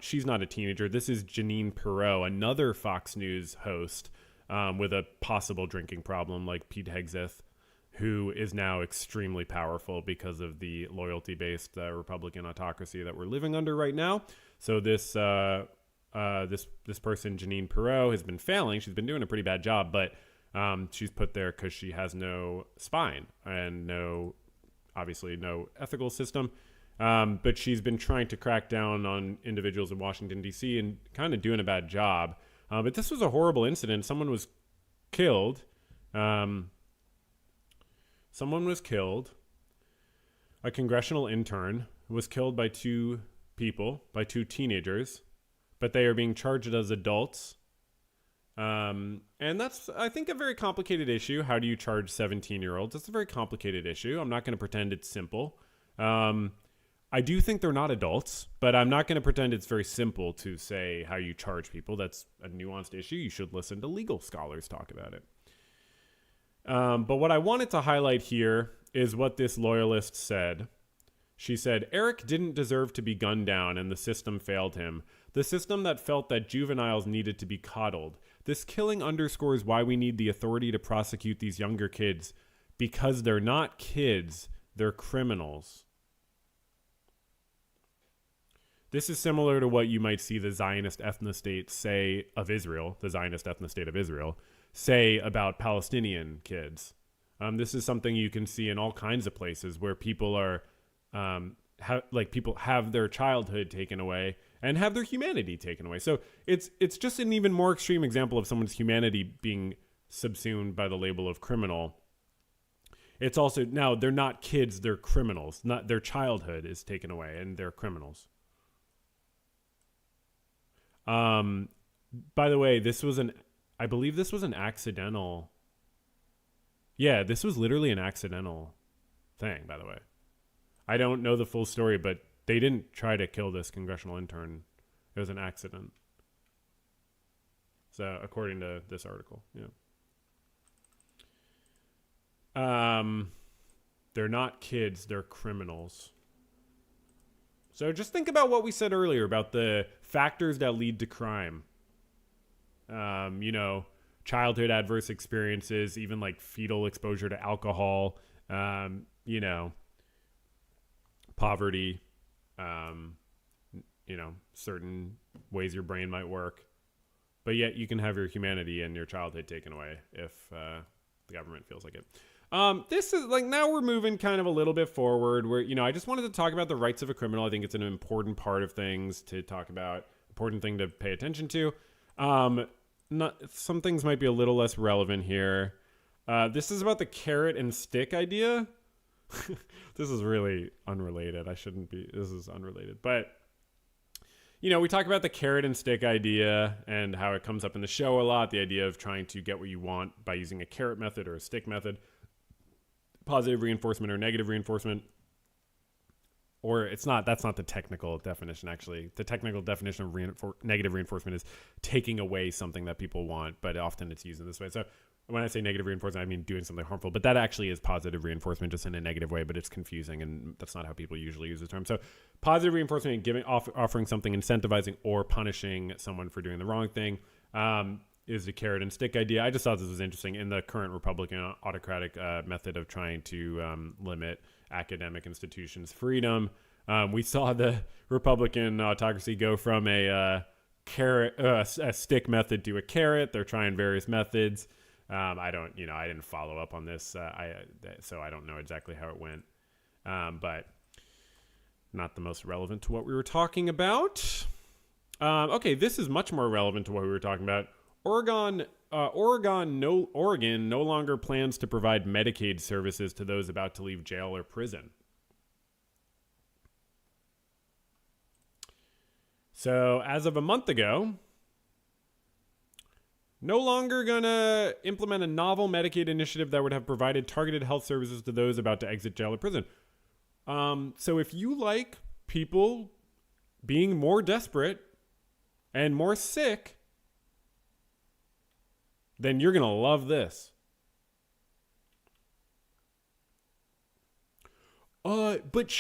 She's not a teenager. This is Jeanine Pirro, another Fox News host with a possible drinking problem like Pete Hegseth, who is now extremely powerful because of the loyalty-based Republican autocracy that we're living under right now. So this person, Jeanine Pirro, has been failing. She's been doing a pretty bad job, but she's put there because she has no spine and obviously no ethical system. But she's been trying to crack down on individuals in Washington, D.C. and kind of doing a bad job. But this was a horrible incident. Someone was killed. A congressional intern was killed by 2 teenagers, but they are being charged as adults. And that's, I think, a very complicated issue. How do you charge 17-year-olds? It's a very complicated issue. I'm not going to pretend it's simple. I do think they're not adults, but I'm not going to pretend it's very simple to say how you charge people. That's a nuanced issue. You should listen to legal scholars talk about it. But what I wanted to highlight here is what this loyalist said. She said, Eric didn't deserve to be gunned down and the system failed him. The system that felt that juveniles needed to be coddled. This killing underscores why we need the authority to prosecute these younger kids. Because they're not kids, they're criminals. This is similar to what you might see the Zionist ethnostate say of Israel, the Zionist ethnосtate of Israel, say about Palestinian kids. This is something you can see in all kinds of places where people are, people have their childhood taken away and have their humanity taken away. So it's just an even more extreme example of someone's humanity being subsumed by the label of criminal. It's also, now they're not kids, they're criminals. Not their childhood is taken away and they're criminals. By the way, I believe this was an accidental. Yeah, this was literally an accidental thing, by the way. I don't know the full story, but they didn't try to kill this congressional intern. It was an accident. So, according to this article, yeah. They're not kids, they're criminals. So just think about what we said earlier about the factors that lead to crime. Childhood adverse experiences, even like fetal exposure to alcohol, poverty, certain ways your brain might work. But yet you can have your humanity and your childhood taken away if the government feels like it. This is like, now we're moving kind of a little bit forward where, I just wanted to talk about the rights of a criminal. I think it's an important part of things to talk about, important thing to pay attention to. Some things might be a little less relevant here. This is about the carrot and stick idea. This is really unrelated. This is unrelated. But, we talk about the carrot and stick idea and how it comes up in the show a lot. The idea of trying to get what you want by using a carrot method or a stick method. Positive reinforcement or negative reinforcement. Or that's not the technical definition, actually. The technical definition of negative reinforcement is taking away something that people want, but often it's used in this way. So when I say negative reinforcement, I mean doing something harmful, but that actually is positive reinforcement, just in a negative way, but it's confusing, and that's not how people usually use the term. So positive reinforcement, offering something, incentivizing or punishing someone for doing the wrong thing, is the carrot and stick idea. I just thought this was interesting in the current Republican autocratic method of trying to limit academic institutions' freedom. We saw the Republican autocracy go from a stick method to a carrot. They're trying various methods. I didn't follow up on this, so I don't know exactly how it went. But not the most relevant to what we were talking about. Okay, this is much more relevant to what we were talking about. Oregon no longer plans to provide Medicaid services to those about to leave jail or prison. So as of a month ago, no longer gonna implement a novel Medicaid initiative that would have provided targeted health services to those about to exit jail or prison. So if you like people being more desperate and more sick, then you're gonna love this. But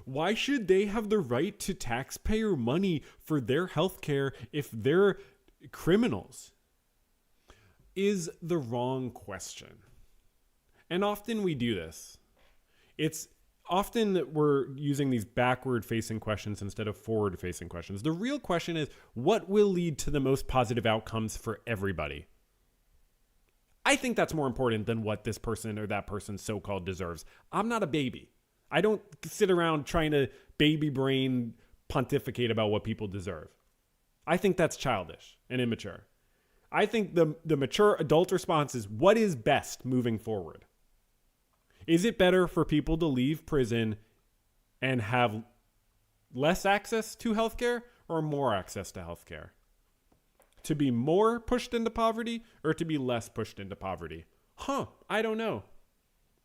why should they have the right to taxpayer money for their health care if they're criminals? Is the wrong question. And often we do this. It's often that we're using these backward facing questions instead of forward facing questions. The real question is, what will lead to the most positive outcomes for everybody? I think that's more important than what this person or that person so-called deserves. I'm not a baby. I don't sit around trying to baby brain pontificate about what people deserve. I think that's childish and immature. I think the mature adult response is, what is best moving forward? Is it better for people to leave prison and have less access to healthcare or more access to healthcare? To be more pushed into poverty or to be less pushed into poverty? I don't know.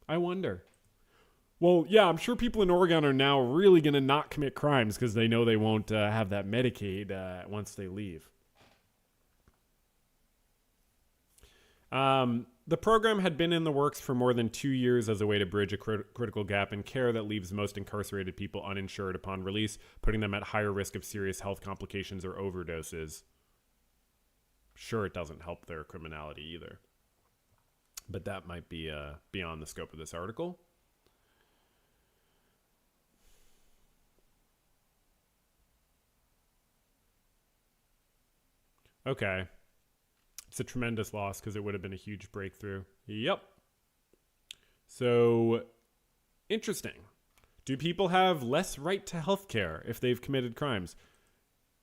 I wonder. Well, yeah, I'm sure people in Oregon are now really going to not commit crimes because they know they won't have that Medicaid once they leave. The program had been in the works for more than 2 years as a way to bridge a critical gap in care that leaves most incarcerated people uninsured upon release, putting them at higher risk of serious health complications or overdoses. Sure, it doesn't help their criminality either. But that might be beyond the scope of this article. Okay. It's a tremendous loss because it would have been a huge breakthrough. Yep. So, interesting. Do people have less right to health care if they've committed crimes?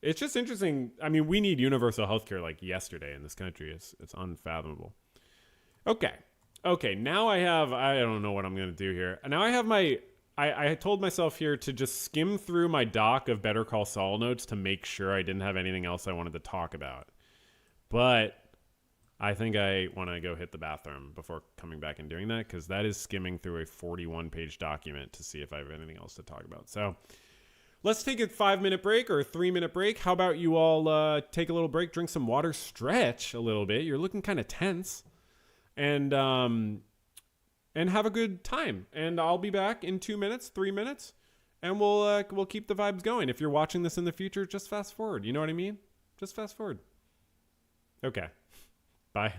It's just interesting. I mean, we need universal health care like yesterday in this country. It's unfathomable. Okay. Now I don't know what I'm going to do here. Now I have I told myself here to just skim through my doc of Better Call Saul notes to make sure I didn't have anything else I wanted to talk about. But I think I want to go hit the bathroom before coming back and doing that, because that is skimming through a 41-page document to see if I have anything else to talk about. So let's take a 5-minute break or a 3-minute break. How about you all take a little break, drink some water, stretch a little bit. You're looking kind of tense. And have a good time. And I'll be back in 2 minutes, 3 minutes, and we'll keep the vibes going. If you're watching this in the future, just fast forward. You know what I mean? Just fast forward. Okay. Bye.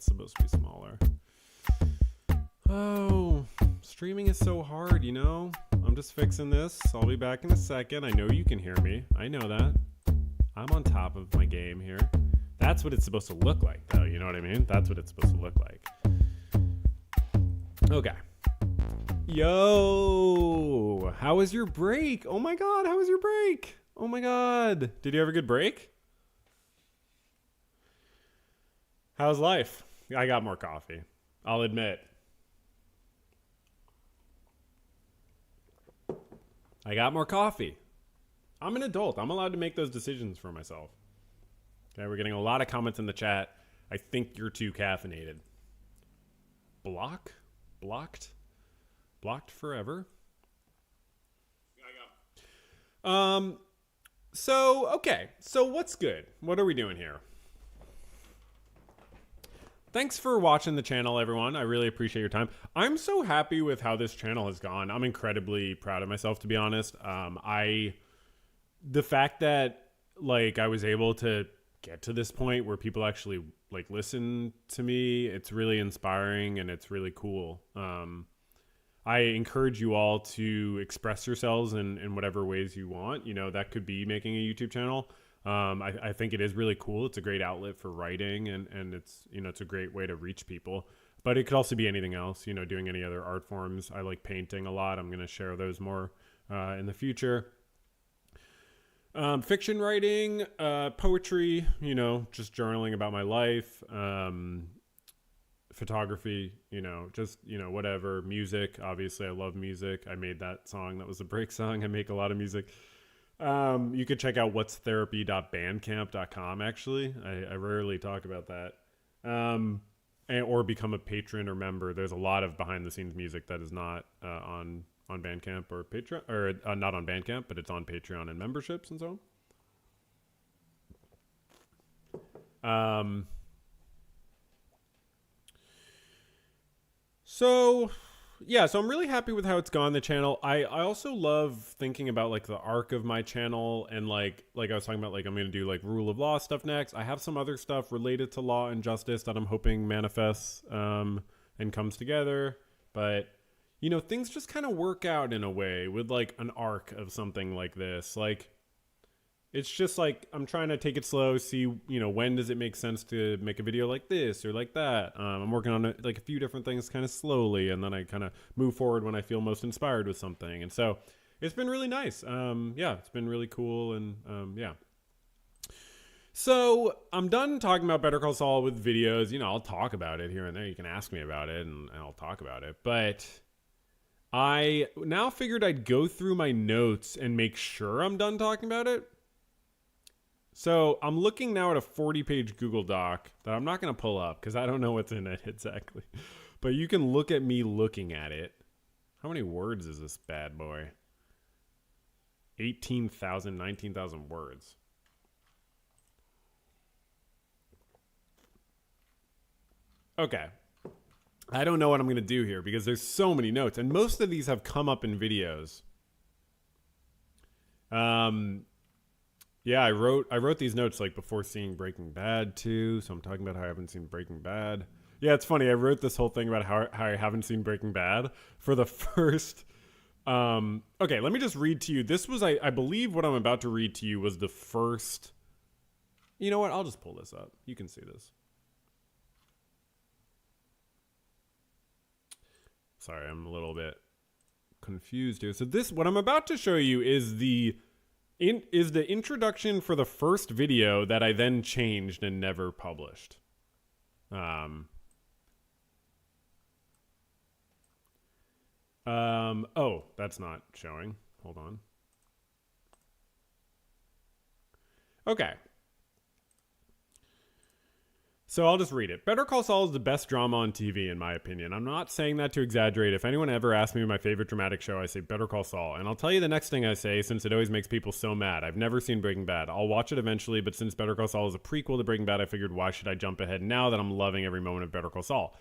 supposed to be smaller. Oh, streaming is so hard, you know? I'm just fixing this. I'll be back in a second. I know you can hear me. I know that. I'm on top of my game here. That's what it's supposed to look like, though. You know what I mean? That's what it's supposed to look like. Okay. Yo, how was your break? Oh my God, how was your break? Oh my God. Did you have a good break? How's life? I got more coffee. I'll admit. I got more coffee. I'm an adult. I'm allowed to make those decisions for myself. Okay, we're getting a lot of comments in the chat. I think you're too caffeinated. Blocked forever. So what's good? What are we doing here? Thanks for watching the channel, everyone. I really appreciate your time. I'm so happy with how this channel has gone. I'm incredibly proud of myself, to be honest. The fact that like I was able to get to this point where people actually like listen to me, it's really inspiring and it's really cool. I encourage you all to express yourselves in whatever ways you want. You know, that could be making a YouTube channel. I think it is really cool. It's a great outlet for writing and it's, you know, it's a great way to reach people, but it could also be anything else, you know, doing any other art forms. I like painting a lot. I'm going to share those more, in the future. Fiction writing, poetry, you know, just journaling about my life, photography, you know, just, you know, whatever. Music, obviously I love music. I made that song. That was a break song. I make a lot of music. You could check out whatstherapy.bandcamp.com. Actually, I rarely talk about that. Or become a patron or member. There's a lot of behind the scenes music that is not, on Bandcamp or Patreon, or not on Bandcamp, but it's on Patreon and memberships and so on. So I'm really happy with how it's gone, the channel. I also love thinking about like the arc of my channel and like I was talking about, like I'm going to do like rule of law stuff next. I have some other stuff related to law and justice that I'm hoping manifests and comes together. But, you know, things just kind of work out in a way with like an arc of something like this. Like, it's just like I'm trying to take it slow, see, you know, when does it make sense to make a video like this or like that. I'm working on like a few different things kind of slowly, and then I kind of move forward when I feel most inspired with something. And so it's been really nice. Yeah, it's been really cool. And yeah. So I'm done talking about Better Call Saul with videos. You know, I'll talk about it here and there. You can ask me about it and I'll talk about it. But I now figured I'd go through my notes and make sure I'm done talking about it. So I'm looking now at a 40-page Google Doc that I'm not going to pull up because I don't know what's in it exactly. But you can look at me looking at it. How many words is this bad boy? 18,000, 19,000 words. Okay. I don't know what I'm going to do here because there's so many notes. And most of these have come up in videos. Yeah, I wrote these notes like before seeing Breaking Bad too. So I'm talking about how I haven't seen Breaking Bad. Yeah, it's funny. I wrote this whole thing about how I haven't seen Breaking Bad for the first. Okay, let me just read to you. This was, I believe what I'm about to read to you was the first. You know what? I'll just pull this up. You can see this. Sorry, I'm a little bit confused here. So this, what I'm about to show you is the introduction for the first video that I then changed and never published. Oh, that's not showing. Hold on. Okay. So I'll just read it. Better Call Saul is the best drama on TV, in my opinion. I'm not saying that to exaggerate. If anyone ever asks me my favorite dramatic show, I say Better Call Saul. And I'll tell you the next thing I say, since it always makes people so mad. I've never seen Breaking Bad. I'll watch it eventually, but since Better Call Saul is a prequel to Breaking Bad, I figured why should I jump ahead now that I'm loving every moment of Better Call Saul?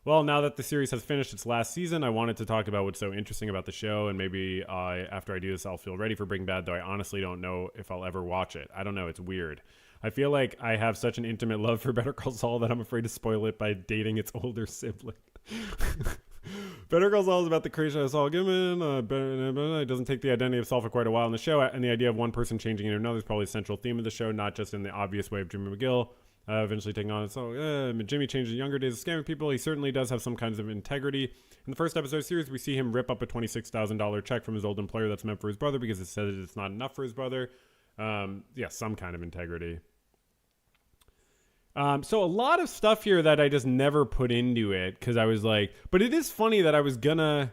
Well, now that the series has finished its last season, I wanted to talk about what's so interesting about the show, and maybe after I do this, I'll feel ready for Breaking Bad, though I honestly don't know if I'll ever watch it. I don't know. It's weird. I feel like I have such an intimate love for Better Call Saul that I'm afraid to spoil it by dating its older sibling. Better Call Saul is about the creation of Saul Goodman. It doesn't take the identity of Saul for quite a while in the show, and the idea of one person changing into another is probably a central theme of the show, not just in the obvious way of Jimmy McGill eventually taking on. So Jimmy changed in younger days of scamming people. He certainly does have some kinds of integrity. In the first episode of the series, we see him rip up a $26,000 check from his old employer that's meant for his brother because it says it's not enough for his brother. Some kind of integrity. So a lot of stuff here that I just never put into it because I was like, but it is funny that I was gonna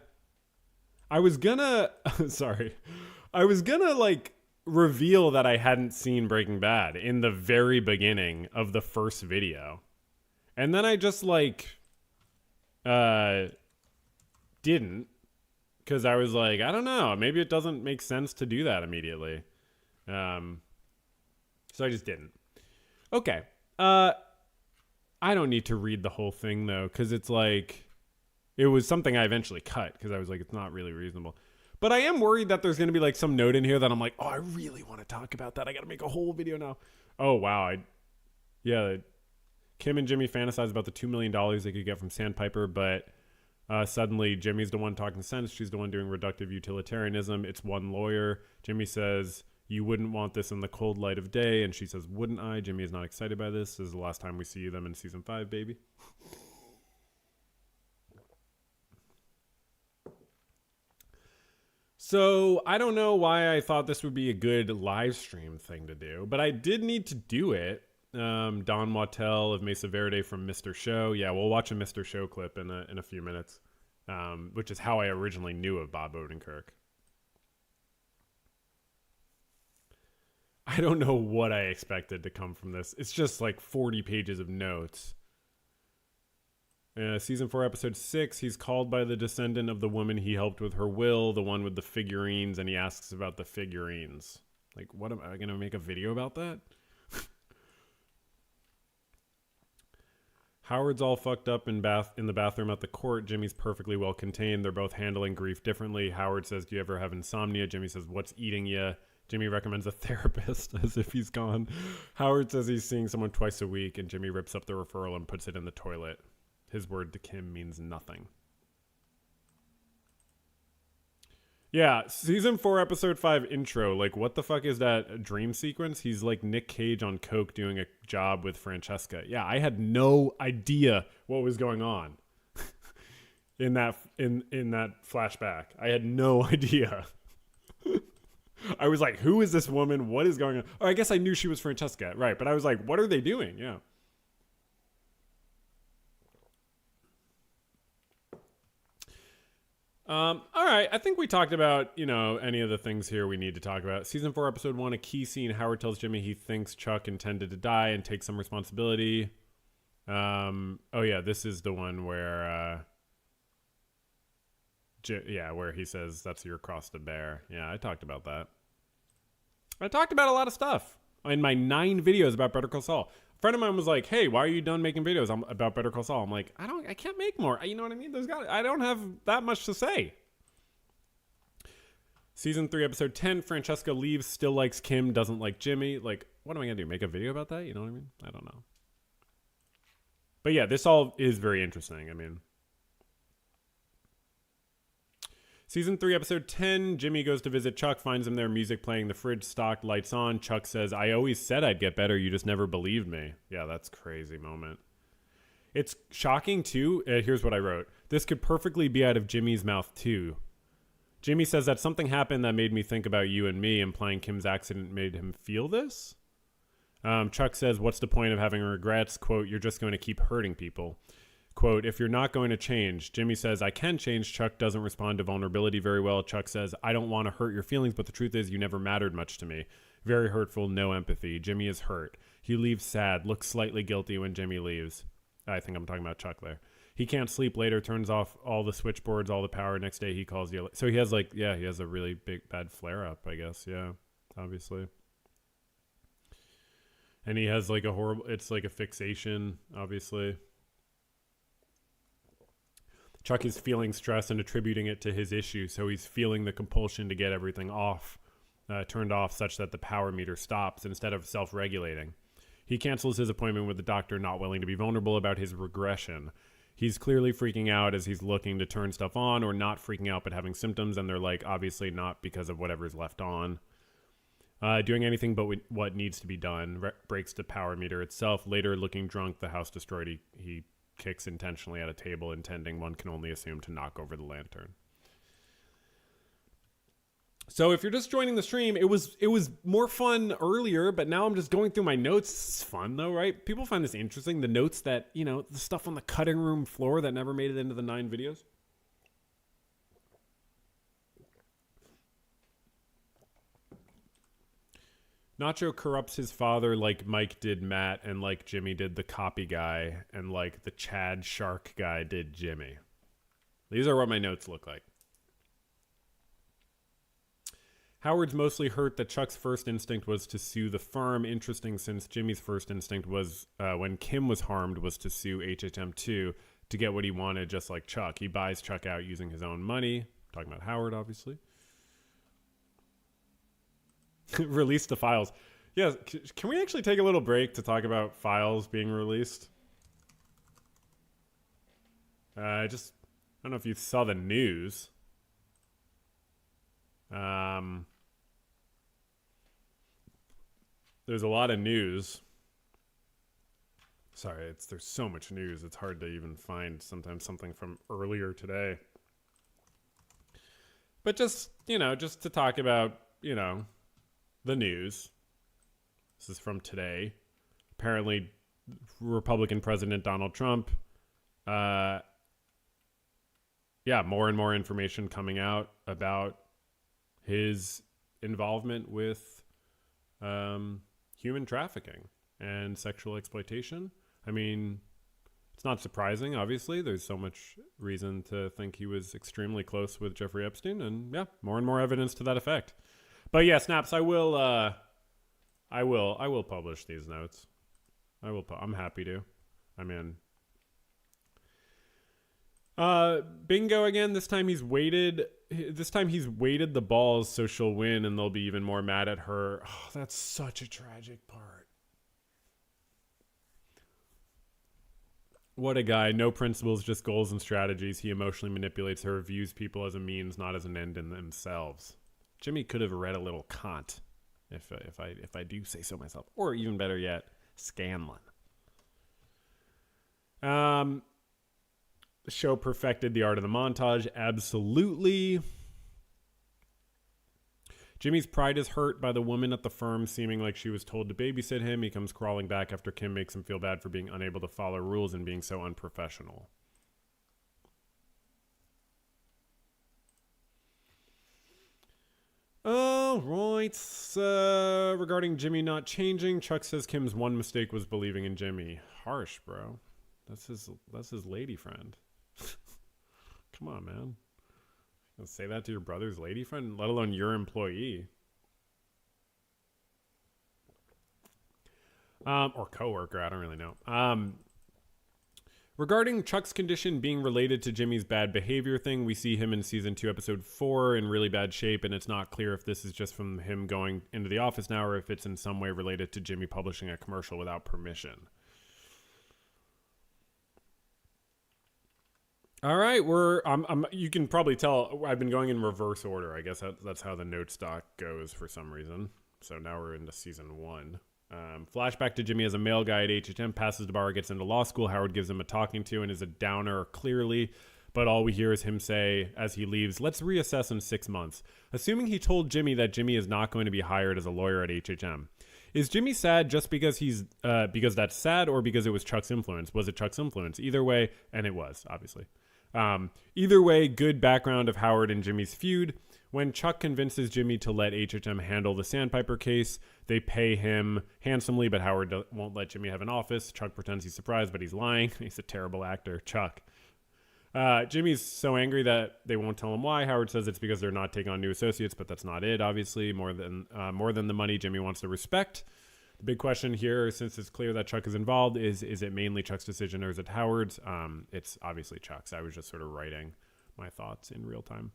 like reveal that I hadn't seen Breaking Bad in the very beginning of the first video. And then I just like, didn't, because I was like, I don't know, maybe it doesn't make sense to do that immediately. So I just didn't. Okay. I don't need to read the whole thing though, because it's like, it was something I eventually cut because I was like, it's not really reasonable. But I am worried that there's going to be like some note in here that I'm like, oh, I really want to talk about that. I got to make a whole video now. Oh, wow. Kim and Jimmy fantasize about the $2 million they could get from Sandpiper, but suddenly Jimmy's the one talking sense. She's the one doing reductive utilitarianism. It's one lawyer. Jimmy says, you wouldn't want this in the cold light of day. And she says, wouldn't I? Jimmy is not excited by this. This is the last time we see them in season 5, baby. So I don't know why I thought this would be a good live stream thing to do, but I did need to do it. Don Wattel of Mesa Verde from Mr. Show. Yeah, we'll watch a Mr. Show clip in a few minutes, which is how I originally knew of Bob Odenkirk. I don't know what I expected to come from this. It's just like 40 pages of notes. Season 4, episode 6, he's called by the descendant of the woman he helped with her will, the one with the figurines, and he asks about the figurines. Like, what am I going to make a video about that? Howard's all fucked up in the bathroom at the court. Jimmy's perfectly well contained. They're both handling grief differently. Howard says, do you ever have insomnia? Jimmy says, what's eating you? Jimmy recommends a therapist as if he's gone. Howard says he's seeing someone twice a week, and Jimmy rips up the referral and puts it in the toilet. His word to Kim means nothing. Yeah, season 4, episode 5 intro. Like, what the fuck is that dream sequence? He's like Nick Cage on coke doing a job with Francesca. Yeah, I had no idea what was going on in that flashback. I had no idea. I was like, who is this woman? What is going on? Oh, I guess I knew she was Francesca, right? But I was like, what are they doing? Yeah. All right. I think we talked about, any of the things here we need to talk about. Season 4, episode 1, a key scene. Howard tells Jimmy he thinks Chuck intended to die and take some responsibility. This is the one where, where he says that's your cross to bear. Yeah, I talked about that. I talked about a lot of stuff in my 9 videos about Better Call Saul. A friend of mine was like, hey, why are you done making videos about Better Call Saul? I'm like, I can't make more. You know what I mean? I don't have that much to say. Season 3, episode 10, Francesca leaves, still likes Kim, doesn't like Jimmy. Like, what am I going to do? Make a video about that? You know what I mean? I don't know. But yeah, this all is very interesting. I mean, Season 3, episode 10, Jimmy goes to visit Chuck, finds him there, music playing, the fridge stocked, lights on. Chuck says, I always said I'd get better, you just never believed me. Yeah, that's a crazy moment. It's shocking, too. Here's what I wrote. This could perfectly be out of Jimmy's mouth, too. Jimmy says that something happened that made me think about you and me, implying Kim's accident made him feel this. Chuck says, what's the point of having regrets? Quote, you're just going to keep hurting people. Quote, if you're not going to change. Jimmy says, I can change. Chuck doesn't respond to vulnerability very well. Chuck says, I don't want to hurt your feelings, but the truth is you never mattered much to me. Very hurtful, no empathy. Jimmy is hurt. He leaves sad, looks slightly guilty when Jimmy leaves. I think I'm talking about Chuck there. He can't sleep later, turns off all the switchboards, all the power. Next day he calls you. So he has he has a really bad flare up, I guess. Yeah, obviously. And he has like it's like a fixation, obviously. Chuck is feeling stress and attributing it to his issue, so he's feeling the compulsion to get everything turned off such that the power meter stops instead of self-regulating. He cancels his appointment with the doctor, not willing to be vulnerable about his regression. He's clearly freaking out as he's looking to turn stuff on, or not freaking out but having symptoms, and they're like, obviously not because of whatever's left on. Doing anything but what needs to be done. Breaks the power meter itself. Later, looking drunk, the house destroyed. He kicks intentionally at a table, intending, one can only assume, to knock over the lantern. So if you're just joining the stream, it was more fun earlier, but now I'm just going through my notes. It's fun though, right? People find this interesting. The notes that, you know, the stuff on the cutting room floor that never made it into the 9 videos. Nacho corrupts his father like Mike did Matt, and like Jimmy did the copy guy, and like the Chad Shark guy did Jimmy. These are what my notes look like. Howard's mostly hurt that Chuck's first instinct was to sue the firm. Interesting, since Jimmy's first instinct was, when Kim was harmed, was to sue HHM2 to get what he wanted, just like Chuck. He buys Chuck out using his own money. Talking about Howard, obviously. Release the files. Yeah, can we actually take a little break to talk about files being released? I don't know if you saw the news. There's a lot of news. Sorry, there's so much news. It's hard to even find sometimes something from earlier today. But just to talk about, the news. This is from today. Apparently, Republican President Donald Trump, more and more information coming out about his involvement with human trafficking and sexual exploitation. I mean, it's not surprising, obviously. There's so much reason to think he was extremely close with Jeffrey Epstein, and more and more evidence to that effect. But yeah, Snaps, I will publish these notes. I'm happy to. I'm in. Bingo again. This time he's waited the balls so she'll win, and they'll be even more mad at her. Oh, that's such a tragic part. What a guy. No principles, just goals and strategies. He emotionally manipulates her, views people as a means, not as an end in themselves. Jimmy could have read a little Kant, if I do say so myself, or even better yet, Scanlon. The show perfected the art of the montage, absolutely. Jimmy's pride is hurt by the woman at the firm seeming like she was told to babysit him. He comes crawling back after Kim makes him feel bad for being unable to follow rules and being so unprofessional. Right. Regarding Jimmy not changing, Chuck says Kim's one mistake was believing in Jimmy. Harsh, bro. That's his lady friend. Come on, man. Don't say that to your brother's lady friend, let alone your employee. Or coworker, I don't really know. Regarding Chuck's condition being related to Jimmy's bad behavior thing, we see him in season 2, episode 4 in really bad shape, and it's not clear if this is just from him going into the office now or if it's in some way related to Jimmy publishing a commercial without permission. All right, you can probably tell I've been going in reverse order. I guess that's how the note stock goes for some reason. So now we're into season 1. Flashback to Jimmy as a male guy at HHM, passes the bar, gets into law school. Howard gives him a talking to and is a downer clearly, but all we hear is him say as he leaves, let's reassess in 6 months. Assuming he told Jimmy that Jimmy is not going to be hired as a lawyer at HHM. Is Jimmy sad just because because that's sad, or because it was Chuck's influence? Was it Chuck's influence? Either way, and it was, obviously. Either way, good background of Howard and Jimmy's feud. When Chuck convinces Jimmy to let HHM handle the Sandpiper case, they pay him handsomely, but Howard won't let Jimmy have an office. Chuck pretends he's surprised, but he's lying. He's a terrible actor, Chuck. Jimmy's so angry that they won't tell him why. Howard says it's because they're not taking on new associates, but that's not it, obviously. More than the money, Jimmy wants the respect. The big question here, since it's clear that Chuck is involved, is it mainly Chuck's decision or is it Howard's? It's obviously Chuck's. I was just sort of writing my thoughts in real time.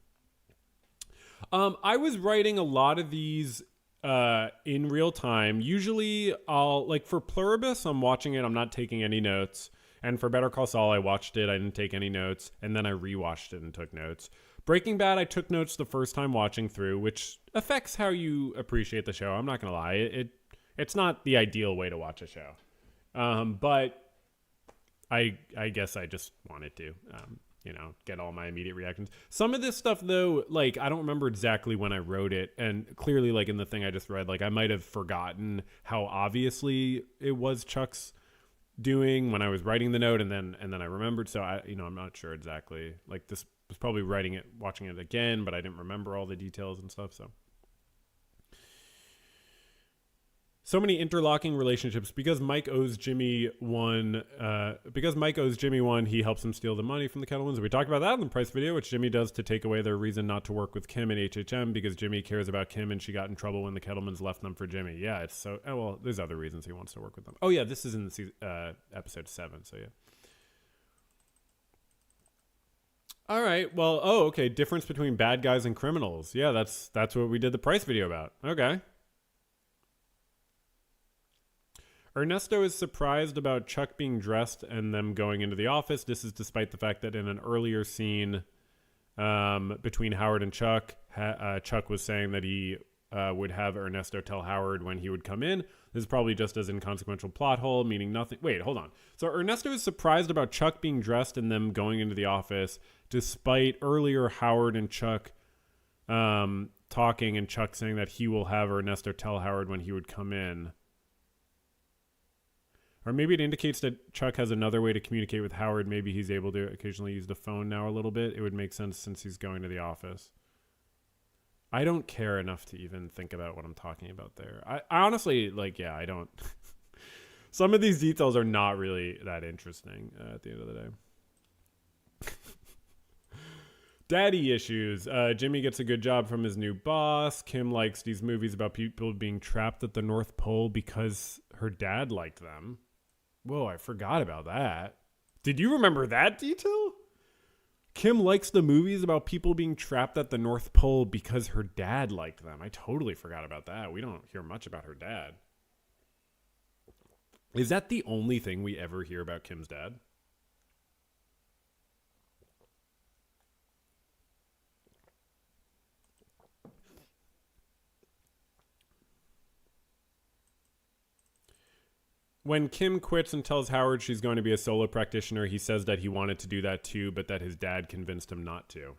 I was writing a lot of these in real time. Usually I'll, like, for Pluribus, I'm watching it, I'm not taking any notes. And for Better Call Saul, I watched it, I didn't take any notes, and then I rewatched it and took notes. Breaking Bad, I took notes the first time watching through, which affects how you appreciate the show. I'm not gonna lie, it's not the ideal way to watch a show, but I guess I just wanted to, get all my immediate reactions. Some of this stuff, though, like, I don't remember exactly when I wrote it, and clearly, like, in the thing I just read, like, I might have forgotten how obviously it was Chuck's doing when I was writing the note, and then I remembered. So I'm not sure exactly. Like, this was probably watching it again, but I didn't remember all the details and stuff. So many interlocking relationships. Because Mike owes Jimmy one, he helps him steal the money from the Kettlemans. We talked about that in the Pryce video, which Jimmy does to take away their reason not to work with Kim and HHM, because Jimmy cares about Kim and she got in trouble when the Kettlemans left them for Jimmy. Yeah, it's so, well, there's other reasons he wants to work with them. Oh yeah, this is in the episode 7, so yeah. All right, well, okay, difference between bad guys and criminals. Yeah, that's what we did the Pryce video about. Okay. Ernesto is surprised about Chuck being dressed and them going into the office. This is despite the fact that in an earlier scene between Howard and Chuck, Chuck was saying that he would have Ernesto tell Howard when he would come in. This is probably just as inconsequential plot hole, meaning nothing. Wait, hold on. So Ernesto is surprised about Chuck being dressed and them going into the office, despite earlier Howard and Chuck talking, and Chuck saying that he will have Ernesto tell Howard when he would come in. Or maybe it indicates that Chuck has another way to communicate with Howard. Maybe he's able to occasionally use the phone now a little bit. It would make sense since he's going to the office. I don't care enough to even think about what I'm talking about there. I honestly, I don't. Some of these details are not really that interesting at the end of the day. Daddy issues. Jimmy gets a good job from his new boss. Kim likes these movies about people being trapped at the North Pole because her dad liked them. Whoa, I forgot about that. Did you remember that detail? Kim likes the movies about people being trapped at the North Pole because her dad liked them. I totally forgot about that. We don't hear much about her dad. Is that the only thing we ever hear about Kim's dad? When Kim quits and tells Howard she's going to be a solo practitioner, he says that he wanted to do that too, but that his dad convinced him not to.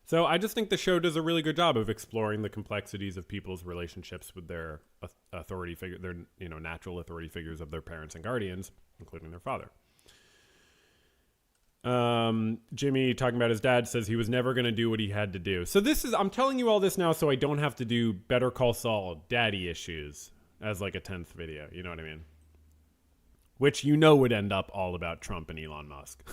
So I just think the show does a really good job of exploring the complexities of people's relationships with their authority figure, their natural authority figures of their parents and guardians, including their father. Jimmy, talking about his dad, says he was never going to do what he had to do. So I'm telling you all this now so I don't have to do Better Call Saul daddy issues as like a 10th video. You know what I mean? Which would end up all about Trump and Elon Musk.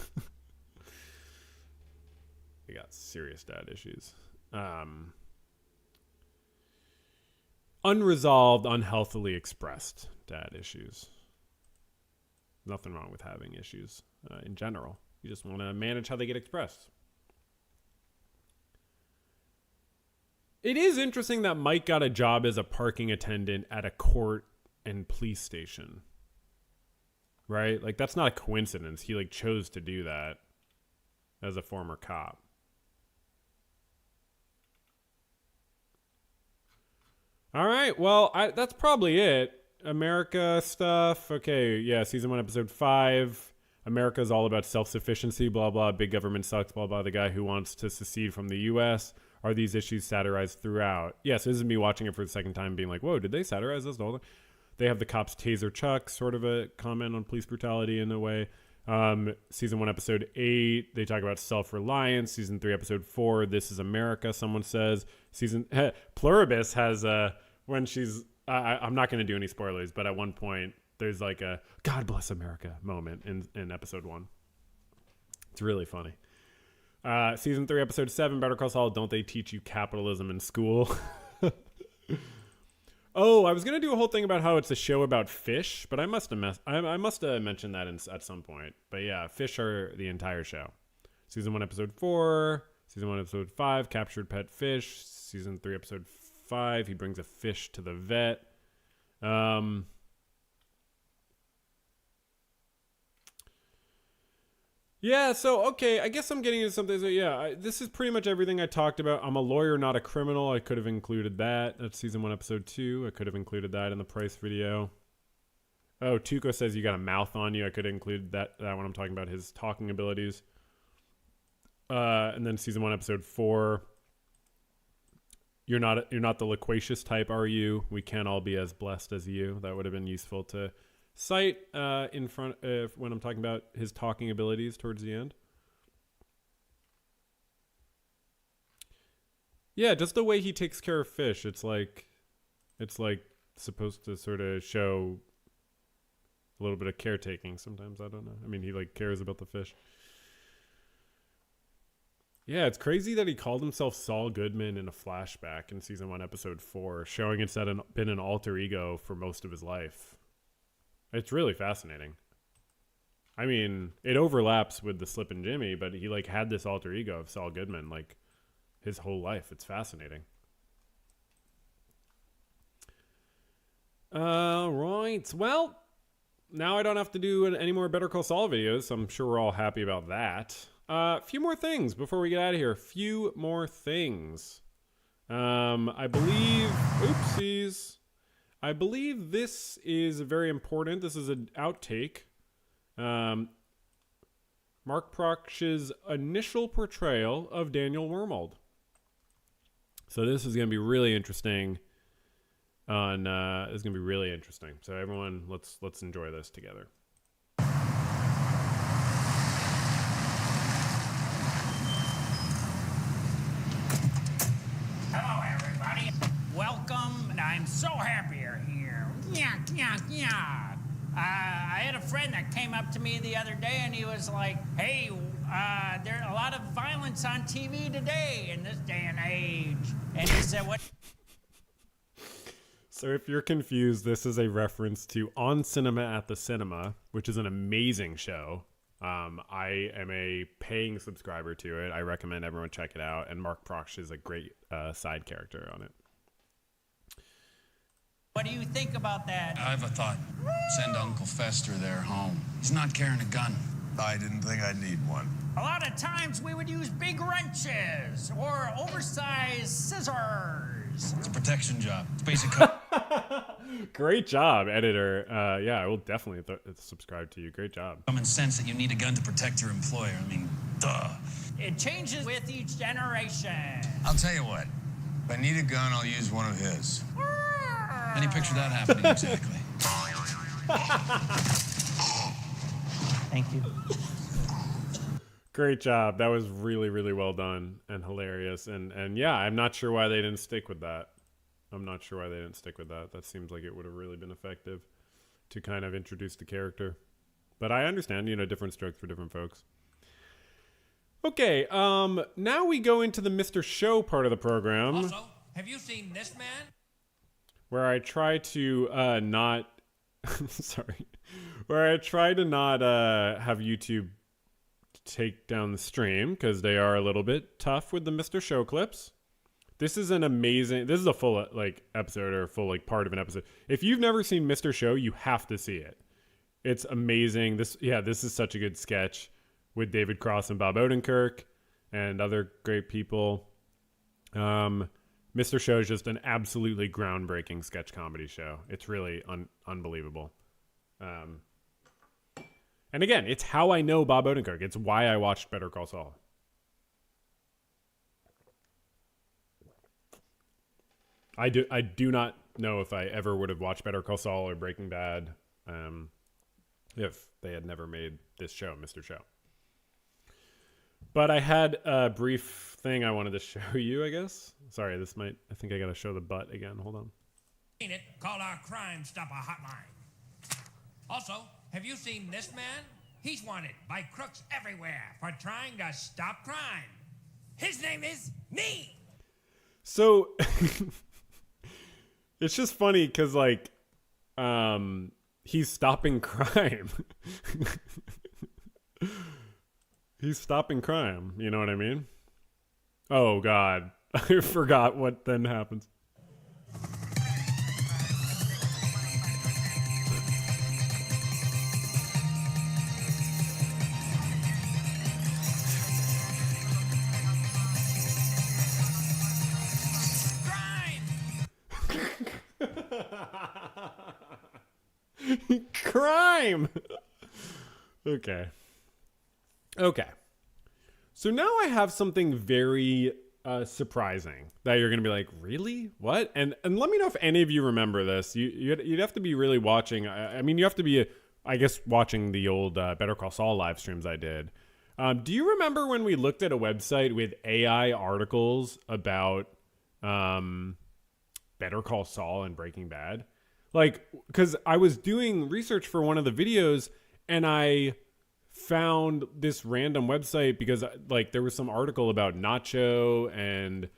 We got serious dad issues. Unresolved, unhealthily expressed dad issues. Nothing wrong with having issues in general. You just want to manage how they get expressed. It is interesting that Mike got a job as a parking attendant at a court and police station. Right? Like, that's not a coincidence. He, chose to do that as a former cop. All right. Well, that's probably it. America stuff. Okay. Yeah. Season 1, episode 5. America is all about self-sufficiency, blah, blah. Big government sucks, blah, blah. The guy who wants to secede from the U.S. Are these issues satirized throughout? Yes, this is me watching it for the second time being like, whoa, did they satirize this? They have the cops taser Chuck, sort of a comment on police brutality in a way. Season 1, episode 8, they talk about self-reliance. Season 3, episode 4, This is America, someone says. Pluribus has, when she's, I'm not going to do any spoilers, but at one point, there's like a God bless America moment in episode 1. It's really funny. Season 3, episode 7, Better Call Saul, Don't They Teach You Capitalism in School? Oh, I was going to do a whole thing about how it's a show about fish, but I must have mentioned that at some point. But yeah, fish are the entire show. Season 1, episode 4, Season 1, episode 5, Captured Pet Fish, Season 3, episode 5. He brings a fish to the vet. Yeah, so, okay, I guess I'm getting into something. So, yeah, this is pretty much everything I talked about. I'm a lawyer, not a criminal. I could have included that. That's season 1, episode 2. I could have included that in the Pryce video. Oh, Tuco says you got a mouth on you. I could have included that when I'm talking about his talking abilities. And then season 1, episode 4. You're not the loquacious type, are you? We can't all be as blessed as you. That would have been useful to cite in front when I'm talking about his talking abilities towards the end. Yeah, just the way he takes care of fish. It's like supposed to sort of show a little bit of caretaking sometimes. I don't know. I mean, he like cares about the fish. Yeah, it's crazy that he called himself Saul Goodman in a flashback in season 1, episode 4, showing it's been an alter ego for most of his life. It's really fascinating. I mean, it overlaps with the Slippin' Jimmy, but he like had this alter ego of Saul Goodman like his whole life. It's fascinating. Right. Well, now I don't have to do any more Better Call Saul videos, so I'm sure we're all happy about that. A few more things before we get out of here. Few more things. I believe... Oopsies. I believe this is very important. This is an outtake. Mark Pryce's initial portrayal of Daniel Wormold. So this is going to be really interesting. It's going to be really interesting. So everyone, let's enjoy this together. Welcome. I'm so happy you're here. Yuck, yuck, yuck. I had a friend that came up to me the other day and he was like, hey, there's a lot of violence on TV today in this day and age. And he said, what? So if you're confused, this is a reference to On Cinema at the Cinema, which is an amazing show. I am a paying subscriber to it. I recommend everyone check it out. And Mark Pryce is a great side character on it. What do you think about that? I have a thought. Send Uncle Fester there home. He's not carrying a gun. I didn't think I'd need one. A lot of times we would use big wrenches or oversized scissors. It's a protection job. It's basic. Great job, editor. Yeah, I will definitely subscribe to you. Great job. Common sense that you need a gun to protect your employer. I mean, duh. It changes with each generation. I'll tell you what. If I need a gun, I'll use one of his. Any picture that happening exactly. Thank you. Great job. That was really, really well done and hilarious. And yeah, I'm not sure why they didn't stick with that. That seems like it would have really been effective to kind of introduce the character. But I understand, different strokes for different folks. Okay, now we go into the Mr. Show part of the program. Also, have you seen this man? Where I try to not... sorry. Where I try to not have YouTube take down the stream, because they are a little bit tough with the Mr. Show clips. This is an amazing... This is a full episode, or full part of an episode. If you've never seen Mr. Show, you have to see it. It's amazing. This is such a good sketch with David Cross and Bob Odenkirk and other great people. Mr. Show is just an absolutely groundbreaking sketch comedy show. It's really unbelievable. And again, it's how I know Bob Odenkirk. It's why I watched Better Call Saul. I do not know if I ever would have watched Better Call Saul or Breaking Bad if they had never made this show, Mr. Show. But I had a brief thing I wanted to show you, I guess. Sorry, I think I got to show the butt again. Hold on. Seen it? Call our Crime Stopper hotline. Also, have you seen this man? He's wanted by crooks everywhere for trying to stop crime. His name is me. So it's just funny because he's stopping crime. He's stopping crime. You know what I mean? Oh, God. I forgot what then happens. Crime. Okay. So now I have something very surprising that you're going to be like, really? What? And let me know if any of you remember this. You'd have to be really watching. I mean, you have to be, I guess, watching the old Better Call Saul live streams I did. Do you remember when we looked at a website with AI articles about Better Call Saul and Breaking Bad? Like, because I was doing research for one of the videos and I found this random website because like there was some article about Nacho and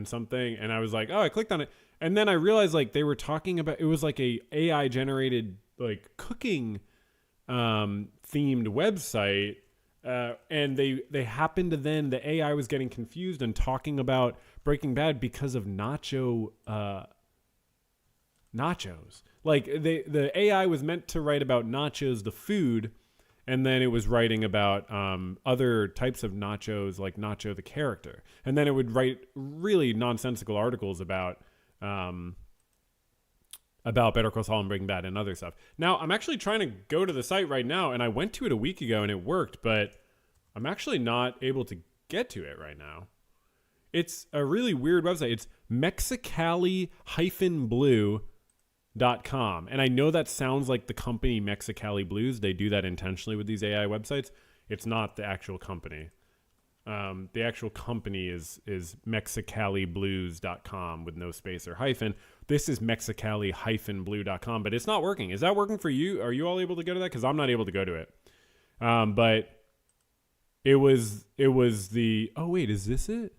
something, and I was like, oh, I clicked on it, and then I realized like they were talking about, it was like a AI generated like cooking themed website, and they happened to, then the AI was getting confused and talking about Breaking Bad because of nachos. Like the AI was meant to write about nachos, the food, and then it was writing about other types of nachos, like Nacho the character. And then it would write really nonsensical articles about Better Call Saul and Breaking Bad and other stuff. Now, I'm actually trying to go to the site right now, and I went to it a week ago and it worked, but I'm actually not able to get to it right now. It's a really weird website. It's Mexicali-blue.com. And I know that sounds like the company Mexicali Blues. They do that intentionally with these AI websites. It's not the actual company. The actual company is mexicaliblues.com with no space or hyphen. This is mexicali-blue.com, but it's not working. Is that working for you? Are you all able to go to that? Because I'm not able to go to it. But it was the, oh wait, is this it?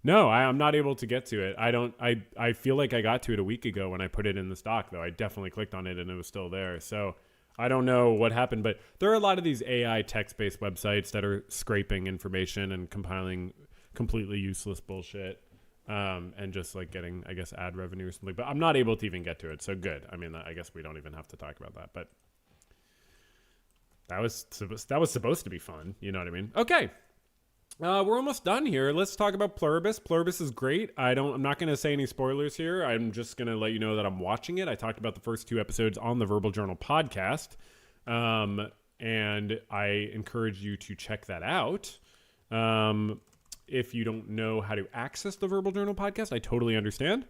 No, I'm not able to get to it. I feel like I got to it a week ago when I put it in the stock, though. I definitely clicked on it and it was still there. So I don't know what happened, but there are a lot of these AI text-based websites that are scraping information and compiling completely useless bullshit, and just like getting, I guess, ad revenue or something. But I'm not able to even get to it. So good. I mean, I guess we don't even have to talk about that, but that was supposed to be fun. You know what I mean? Okay. We're almost done here. Let's talk about Pluribus. Pluribus is great. I'm not going to say any spoilers here. I'm just going to let you know that I'm watching it. I talked about the first 2 episodes on the Verbal Journal podcast. And I encourage you to check that out. If you don't know how to access the Verbal Journal podcast, I totally understand.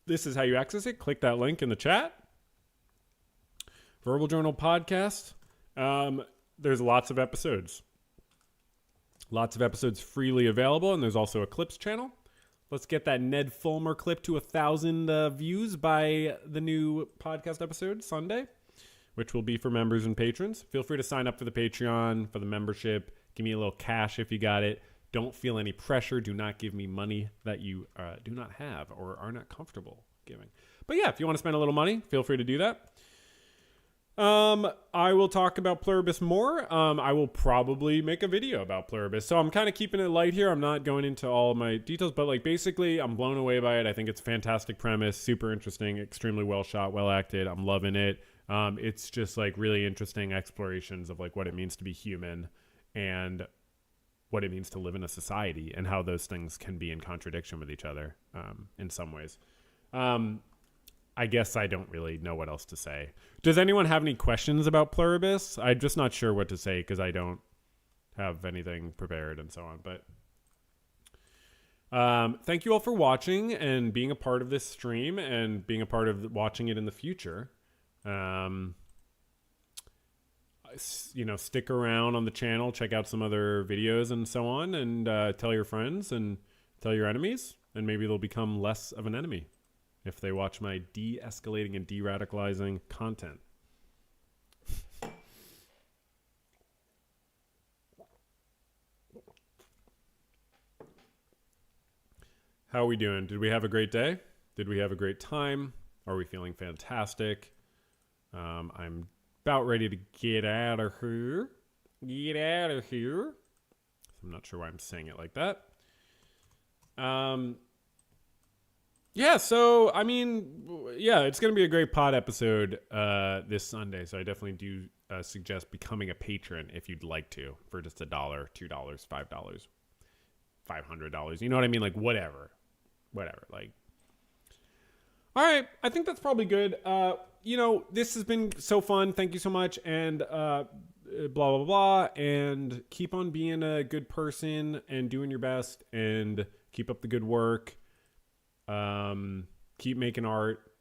This is how you access it. Click that link in the chat. Verbal Journal podcast. There's lots of episodes. Lots of episodes freely available, and there's also a clips channel. Let's get that Ned Fulmer clip to 1,000 views by the new podcast episode Sunday, which will be for members and patrons. Feel free to sign up for the Patreon, for the membership. Give me a little cash if you got it. Don't feel any pressure. Do not give me money that you do not have or are not comfortable giving. But yeah, if you want to spend a little money, feel free to do that. I will talk about Pluribus more. I will probably make a video about Pluribus. So I'm kind of keeping it light here. I'm not going into all my details, but like basically I'm blown away by it. I think it's a fantastic premise, super interesting, extremely well shot, well acted. I'm loving it. It's just like really interesting explorations of like what it means to be human and what it means to live in a society and how those things can be in contradiction with each other, in some ways. I guess I don't really know what else to say. Does anyone have any questions about Pluribus? I'm just not sure what to say because I don't have anything prepared and so on. But thank you all for watching and being a part of this stream and being a part of watching it in the future. Stick around on the channel, check out some other videos and so on, and tell your friends and tell your enemies, and maybe they'll become less of an enemy if they watch my de-escalating and de-radicalizing content. How are we doing? Did we have a great day? Did we have a great time? Are we feeling fantastic? I'm about ready to get out of here. Get out of here. I'm not sure why I'm saying it like that. Yeah, so, I mean, yeah, it's going to be a great pod episode this Sunday, so I definitely do suggest becoming a patron if you'd like to, for just $1, $2, $5, $500, you know what I mean? Like, whatever, like, All right, I think that's probably good. This has been so fun. Thank you so much, and blah blah blah. And keep on being a good person and doing your best, and keep up the good work. Keep making art.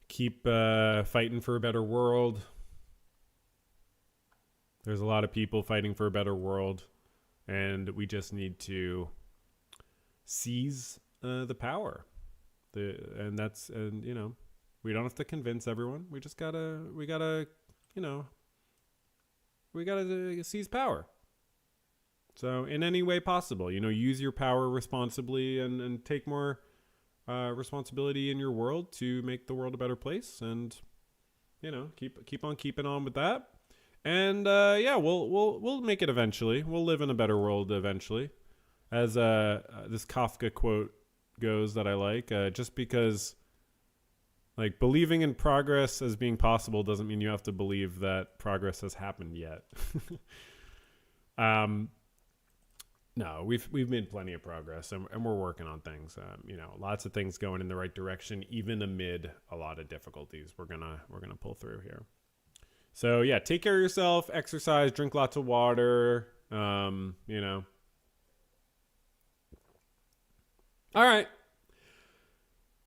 Keep fighting for a better world. There's a lot of people fighting for a better world, and we just need to seize the power. We don't have to convince everyone. We gotta seize power. So in any way possible, use your power responsibly and take more responsibility in your world to make the world a better place, and keep on keeping on with that. And we'll make it eventually. We'll live in a better world eventually, as this Kafka quote goes that I like. Just because, like, believing in progress as being possible doesn't mean you have to believe that progress has happened yet. No, we've made plenty of progress, and we're working on things. Lots of things going in the right direction, even amid a lot of difficulties. We're gonna pull through here. So yeah, take care of yourself, exercise, drink lots of water. All right.